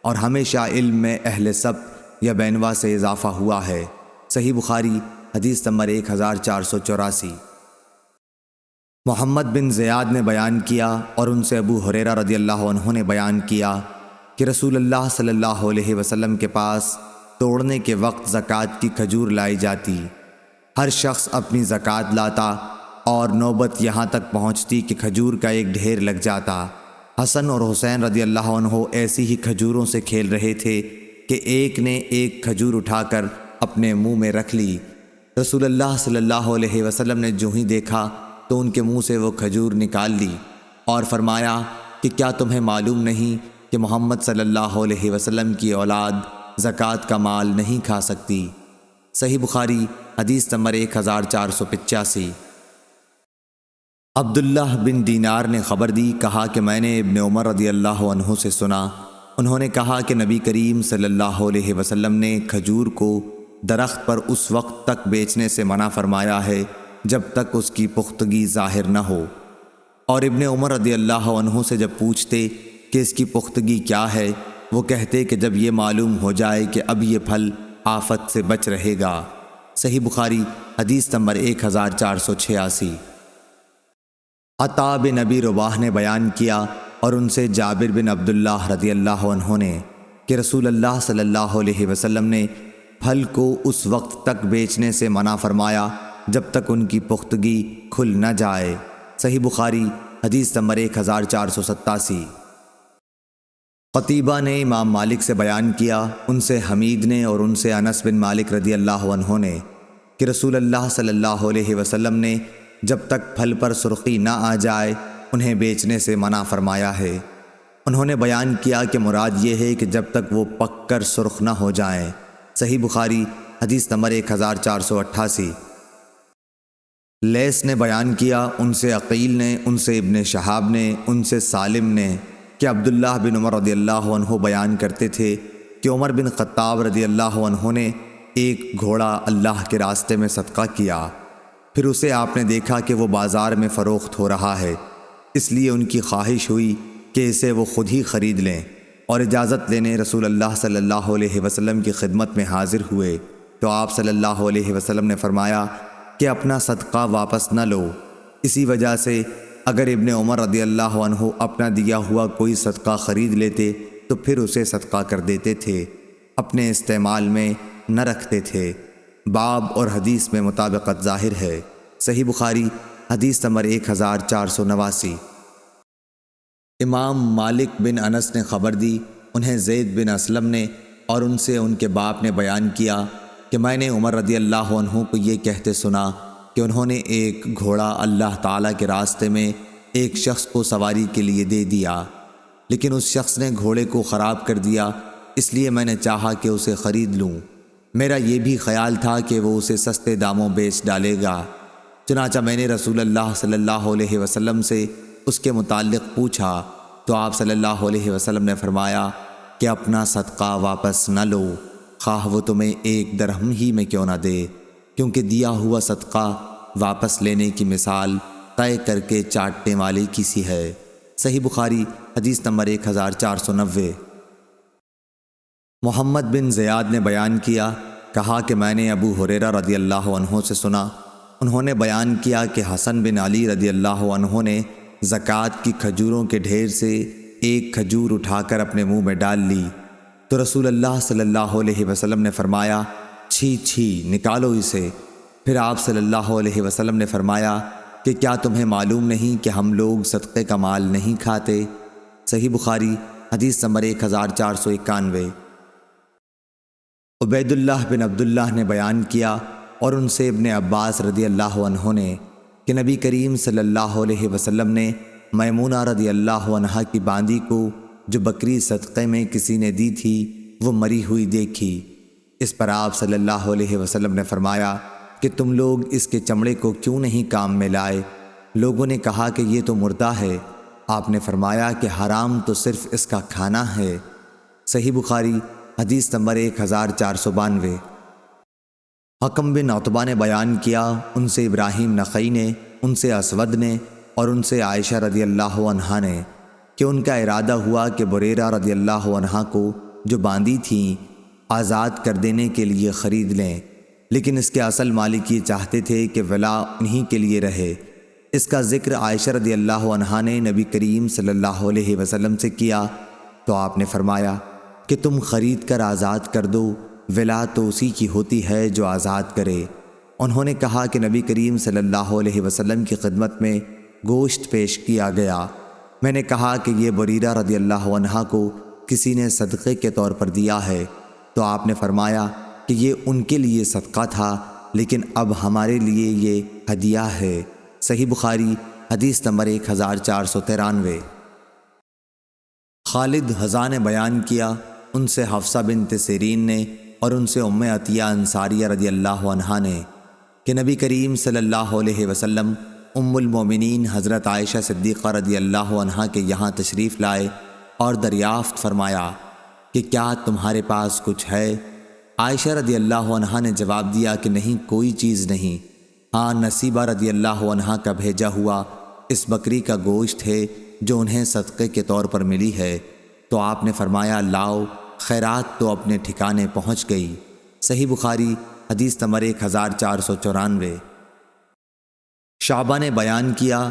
اور ہمیشہ علم میں اہل سبت یا بینوا سے اضافہ ہوا ہے۔ صحیح بخاری حدیث نمبر 1484۔ محمد بن زیاد نے بیان کیا اور ان سے ابو ہریرہ رضی اللہ عنہ نے بیان کیا کہ رسول اللہ صلی اللہ علیہ وسلم کے پاس توڑنے کے وقت زکوٰۃ کی کھجور لائی جاتی، ہر شخص اپنی زکوٰۃ لاتا اور نوبت یہاں تک پہنچتی کہ کھجور کا ایک ڈھیر لگ جاتا۔ حسن اور حسین رضی اللہ عنہ ایسی ہی کھجوروں سے کھیل رہے تھے کہ ایک نے ایک کھجور اٹھا کر اپنے منہ میں رکھ لی۔ رسول اللہ صلی اللہ علیہ وسلم نے جو ہی دیکھا تو ان کے منہ سے وہ کھجور نکال لی اور فرمایا کہ کیا تمہیں معلوم نہیں کہ محمد صلی اللہ علیہ وسلم کی اولاد زکوٰۃ کا مال نہیں کھا سکتی۔ صحیح بخاری حدیث نمبر 1485۔ عبداللہ بن دینار نے خبر دی، کہا کہ میں نے ابن عمر رضی اللہ عنہ سے سنا، انہوں نے کہا کہ نبی کریم صلی اللہ علیہ وسلم نے کھجور کو درخت پر اس وقت تک بیچنے سے منع فرمایا ہے جب تک اس کی پختگی ظاہر نہ ہو، اور ابن عمر رضی اللہ عنہ سے جب پوچھتے کہ اس کی پختگی کیا ہے، وہ کہتے کہ جب یہ معلوم ہو جائے کہ اب یہ پھل آفت سے بچ رہے گا۔ صحیح بخاری حدیث نمبر 1486۔ عطا بن ابی رباح نے بیان کیا اور ان سے جابر بن عبداللہ رضی اللہ عنہ نے کہ رسول اللہ صلی اللہ علیہ وسلم نے پھل کو اس وقت تک بیچنے سے منع فرمایا جب تک ان کی پختگی کھل نہ جائے۔ صحیح بخاری حدیث نمبر 1487۔ قتیبہ نے امام مالک سے بیان کیا، ان سے حمید نے اور ان سے انس بن مالک رضی اللہ عنہ نے کہ رسول اللہ صلی اللہ علیہ وسلم نے جب تک پھل پر سرخی نہ آ جائے انہیں بیچنے سے منع فرمایا ہے۔ انہوں نے بیان کیا کہ مراد یہ ہے کہ جب تک وہ پک کر سرخ نہ ہو جائیں۔ صحیح بخاری حدیث نمبر 1488۔ لیث نے بیان کیا، ان سے عقیل نے، ان سے ابن شہاب نے، ان سے سالم نے کہ عبداللہ بن عمر رضی اللہ عنہ بیان کرتے تھے کہ عمر بن خطاب رضی اللہ عنہ نے ایک گھوڑا اللہ کے راستے میں صدقہ کیا، پھر اسے آپ نے دیکھا کہ وہ بازار میں فروخت ہو رہا ہے، اس لیے ان کی خواہش ہوئی کہ اسے وہ خود ہی خرید لیں، اور اجازت لینے رسول اللہ صلی اللہ علیہ وسلم کی خدمت میں حاضر ہوئے تو آپ صلی اللہ علیہ وسلم نے فرمایا کہ اپنا صدقہ واپس نہ لو۔ اسی وجہ سے اگر ابن عمر رضی اللہ عنہ اپنا دیا ہوا کوئی صدقہ خرید لیتے تو پھر اسے صدقہ کر دیتے تھے، اپنے استعمال میں نہ رکھتے تھے۔ باب اور حدیث میں مطابقت ظاہر ہے۔ صحیح بخاری حدیث نمبر 1489۔ امام مالک بن انس نے خبر دی، انہیں زید بن اسلم نے اور ان سے ان کے باپ نے بیان کیا کہ میں نے عمر رضی اللہ عنہ کو یہ کہتے سنا کہ انہوں نے ایک گھوڑا اللہ تعالیٰ کے راستے میں ایک شخص کو سواری کے لیے دے دیا، لیکن اس شخص نے گھوڑے کو خراب کر دیا، اس لیے میں نے چاہا کہ اسے خرید لوں۔ میرا یہ بھی خیال تھا کہ وہ اسے سستے داموں بیچ ڈالے گا، چنانچہ میں نے رسول اللہ صلی اللہ علیہ وسلم سے اس کے متعلق پوچھا تو آپ صلی اللہ علیہ وسلم نے فرمایا کہ اپنا صدقہ واپس نہ لو، خواہ وہ تمہیں 1 درہم ہی میں کیوں نہ دے، کیونکہ دیا ہوا صدقہ واپس لینے کی مثال طے کر کے چاٹنے والے کی سی ہے۔ صحیح بخاری حدیث نمبر 1490۔ محمد بن زیاد نے بیان کیا، کہا کہ میں نے ابو ہریرہ رضی اللہ عنہ سے سنا، انہوں نے بیان کیا کہ حسن بن علی رضی اللہ عنہ نے زکوٰۃ کی کھجوروں کے ڈھیر سے ایک کھجور اٹھا کر اپنے منہ میں ڈال لی تو رسول اللہ صلی اللہ علیہ وسلم نے فرمایا چھی چھی نکالو اسے۔ پھر آپ صلی اللہ علیہ وسلم نے فرمایا کہ کیا تمہیں معلوم نہیں کہ ہم لوگ صدقے کا مال نہیں کھاتے؟ صحیح بخاری حدیث نمبر 1491۔ عبید اللہ بن عبداللہ نے بیان کیا اور ان سے ابن عباس رضی اللہ عنہ نے کہ نبی کریم صلی اللہ علیہ وسلم نے میمونہ رضی اللہ عنہا کی باندی کو جو بکری صدقے میں کسی نے دی تھی وہ مری ہوئی دیکھی۔ اس پر آپ صلی اللہ علیہ وسلم نے فرمایا کہ تم لوگ اس کے چمڑے کو کیوں نہیں کام میں لائے؟ لوگوں نے کہا کہ یہ تو مردہ ہے۔ آپ نے فرمایا کہ حرام تو صرف اس کا کھانا ہے۔ صحیح بخاری حدیث نمبر 1492۔ حکم بن عتبہ نے بیان کیا، ان سے ابراہیم نخعی نے، ان سے اسود نے اور ان سے عائشہ رضی اللہ عنہا نے کہ ان کا ارادہ ہوا کہ بریرہ رضی اللہ عنہا کو جو باندھی تھیں آزاد کر دینے کے لیے خرید لیں، لیکن اس کے اصل مالک یہ چاہتے تھے کہ ولا انہی کے لیے رہے۔ اس کا ذکر عائشہ رضی اللہ عنہا نے نبی کریم صلی اللہ علیہ وسلم سے کیا تو آپ نے فرمایا کہ تم خرید کر آزاد کر دو، ولا تو اسی کی ہوتی ہے جو آزاد کرے۔ انہوں نے کہا کہ نبی کریم صلی اللہ علیہ وسلم کی خدمت میں گوشت پیش کیا گیا۔ میں نے کہا کہ یہ بریرہ رضی اللہ عنہا کو کسی نے صدقے کے طور پر دیا ہے تو آپ نے فرمایا کہ یہ ان کے لیے صدقہ تھا، لیکن اب ہمارے لیے یہ ہدیہ ہے۔ صحیح بخاری حدیث نمبر 1493۔ خالد حذا نے بیان کیا، ان سے حفصہ بنت سیرین نے اور ان سے ام عطیہ انصاریہ رضی اللہ عنہا نے کہ نبی کریم صلی اللہ علیہ وسلم ام المومنین حضرت عائشہ صدیقہ رضی اللہ عنہا کے یہاں تشریف لائے اور دریافت فرمایا کہ کیا تمہارے پاس کچھ ہے؟ عائشہ رضی اللہ عنہا نے جواب دیا کہ نہیں، کوئی چیز نہیں، ہاں نصیبہ رضی اللہ عنہا کا بھیجا ہوا اس بکری کا گوشت ہے جو انہیں صدقے کے طور پر ملی ہے۔ تو آپ نے فرمایا لاؤ، خیرات تو اپنے ٹھکانے پہنچ گئی۔ صحیح بخاری حدیث نمبر 1494۔ شعبہ نے بیان کیا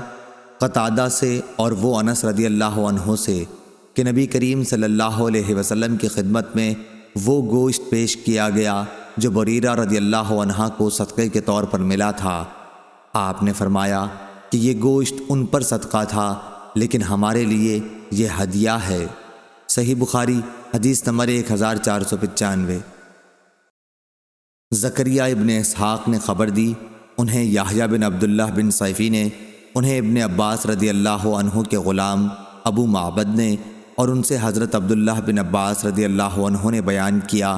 قتادہ سے اور وہ انس رضی اللہ عنہ سے کہ نبی کریم صلی اللہ علیہ وسلم کی خدمت میں وہ گوشت پیش کیا گیا جو بریرہ رضی اللہ عنہا کو صدقے کے طور پر ملا تھا۔ آپ نے فرمایا کہ یہ گوشت ان پر صدقہ تھا، لیکن ہمارے لیے یہ ہدیہ ہے۔ صحیح بخاری حدیث نمبر 1495۔ زکریہ ابن اسحاق نے خبر دی، انہیں یحییٰ بن عبداللہ بن صیفی نے، انہیں ابن عباس رضی اللہ عنہ کے غلام ابو معبد نے اور ان سے حضرت عبداللہ بن عباس رضی اللہ عنہ نے بیان کیا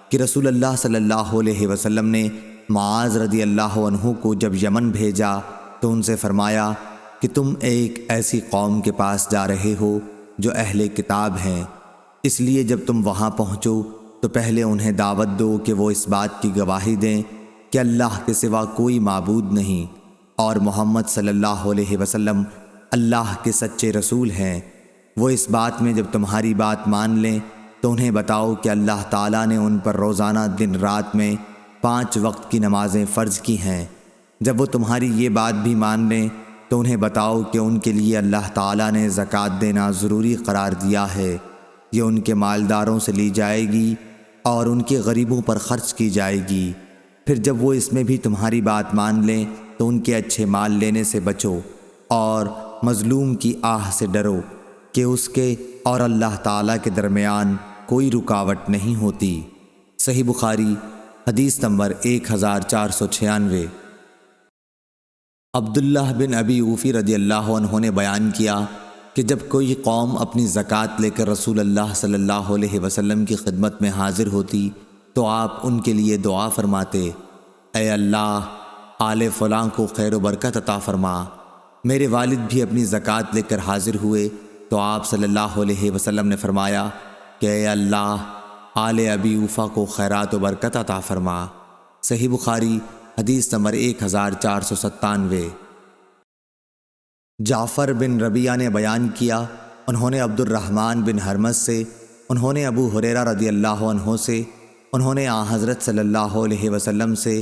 کہ رسول اللہ صلی اللہ علیہ وسلم نے معاذ رضی اللہ عنہ کو جب یمن بھیجا تو ان سے فرمایا کہ تم ایک ایسی قوم کے پاس جا رہے ہو جو اہل کتاب ہیں، اس لیے جب تم وہاں پہنچو تو پہلے انہیں دعوت دو کہ وہ اس بات کی گواہی دیں کہ اللہ کے سوا کوئی معبود نہیں اور محمد صلی اللہ علیہ وسلم اللہ کے سچے رسول ہیں۔ وہ اس بات میں جب تمہاری بات مان لیں تو انہیں بتاؤ کہ اللہ تعالیٰ نے ان پر روزانہ دن رات میں 5 وقت کی نمازیں فرض کی ہیں۔ جب وہ تمہاری یہ بات بھی مان لیں تو انہیں بتاؤ کہ ان کے لیے اللہ تعالیٰ نے زکوٰۃ دینا ضروری قرار دیا ہے۔ یہ ان کے مالداروں سے لی جائے گی اور ان کے غریبوں پر خرچ کی جائے گی۔ پھر جب وہ اس میں بھی تمہاری بات مان لیں تو ان کے اچھے مال لینے سے بچو اور مظلوم کی آہ سے ڈرو کہ اس کے اور اللہ تعالیٰ کے درمیان کوئی رکاوٹ نہیں ہوتی۔ صحیح بخاری حدیث نمبر 1496۔ عبداللہ بن ابی اوفی رضی اللہ عنہ نے بیان کیا کہ جب کوئی قوم اپنی زکوٰۃ لے کر رسول اللہ صلی اللہ علیہ وسلم کی خدمت میں حاضر ہوتی تو آپ ان کے لیے دعا فرماتے، اے اللہ آل فلاں کو خیر و برکت عطا فرما۔ میرے والد بھی اپنی زکوٰۃ لے کر حاضر ہوئے تو آپ صلی اللہ علیہ وسلم نے فرمایا کہ اے اللہ آل ابی اوفا کو خیرات و برکت عطا فرما۔ صحیح بخاری حدیث نمبر 1497۔ جعفر بن ربیعہ نے بیان کیا، انہوں نے عبد الرحمن بن حرمز سے، انہوں نے ابو ہریرہ رضی اللہ عنہ سے، انہوں نے حضرت صلی اللہ علیہ وسلم سے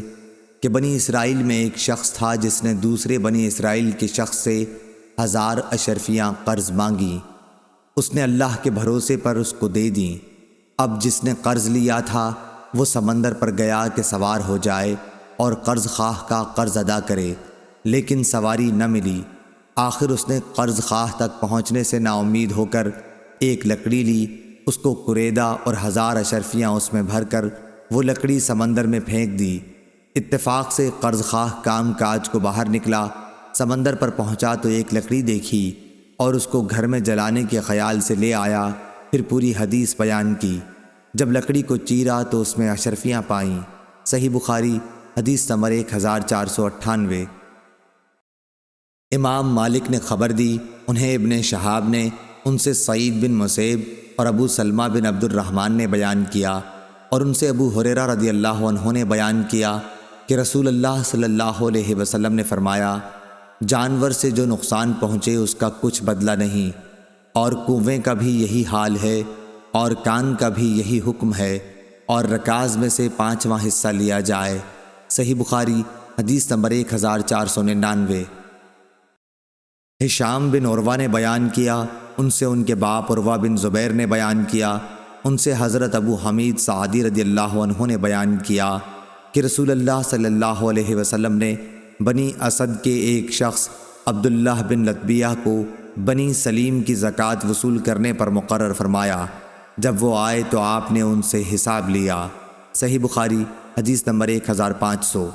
کہ بنی اسرائیل میں ایک شخص تھا جس نے دوسرے بنی اسرائیل کے شخص سے 1000 اشرفیاں قرض مانگی۔ اس نے اللہ کے بھروسے پر اس کو دے دیں۔ اب جس نے قرض لیا تھا وہ سمندر پر گیا کہ سوار ہو جائے اور قرض خواہ کا قرض ادا کرے، لیکن سواری نہ ملی۔ آخر اس نے قرض خواہ تک پہنچنے سے نا امید ہو کر ایک لکڑی لی، اس کو کریدا اور 1000 اشرفیاں اس میں بھر کر وہ لکڑی سمندر میں پھینک دی۔ اتفاق سے قرض خواہ کام کاج کو باہر نکلا، سمندر پر پہنچا تو ایک لکڑی دیکھی اور اس کو گھر میں جلانے کے خیال سے لے آیا۔ پھر پوری حدیث بیان کی۔ جب لکڑی کو چیرا تو اس میں اشرفیاں پائیں۔ صحیح بخاری حدیث نمبر 1498۔ امام مالک نے خبر دی، انہیں ابن شہاب نے، ان سے سعید بن مسیب اور ابو سلمہ بن عبد الرحمن نے بیان کیا، اور ان سے ابو ہریرہ رضی اللہ عنہ نے بیان کیا کہ رسول اللہ صلی اللہ علیہ وسلم نے فرمایا، جانور سے جو نقصان پہنچے اس کا کچھ بدلہ نہیں، اور کنویں کا بھی یہی حال ہے، اور کان کا بھی یہی حکم ہے، اور رکاز میں سے 5واں حصہ لیا جائے۔ صحیح بخاری حدیث نمبر 1499۔ ہشام بن عروہ نے بیان کیا، ان سے ان کے باپ عروہ بن زبیر نے بیان کیا، ان سے حضرت ابو حمید سعدی رضی اللہ عنہ نے بیان کیا کہ رسول اللہ صلی اللہ علیہ وسلم نے بنی اسد کے ایک شخص عبداللہ بن لطبیہ کو بنی سلیم کی زکوٰۃ وصول کرنے پر مقرر فرمایا۔ جب وہ آئے تو آپ نے ان سے حساب لیا۔ صحیح بخاری حدیث نمبر 1500۔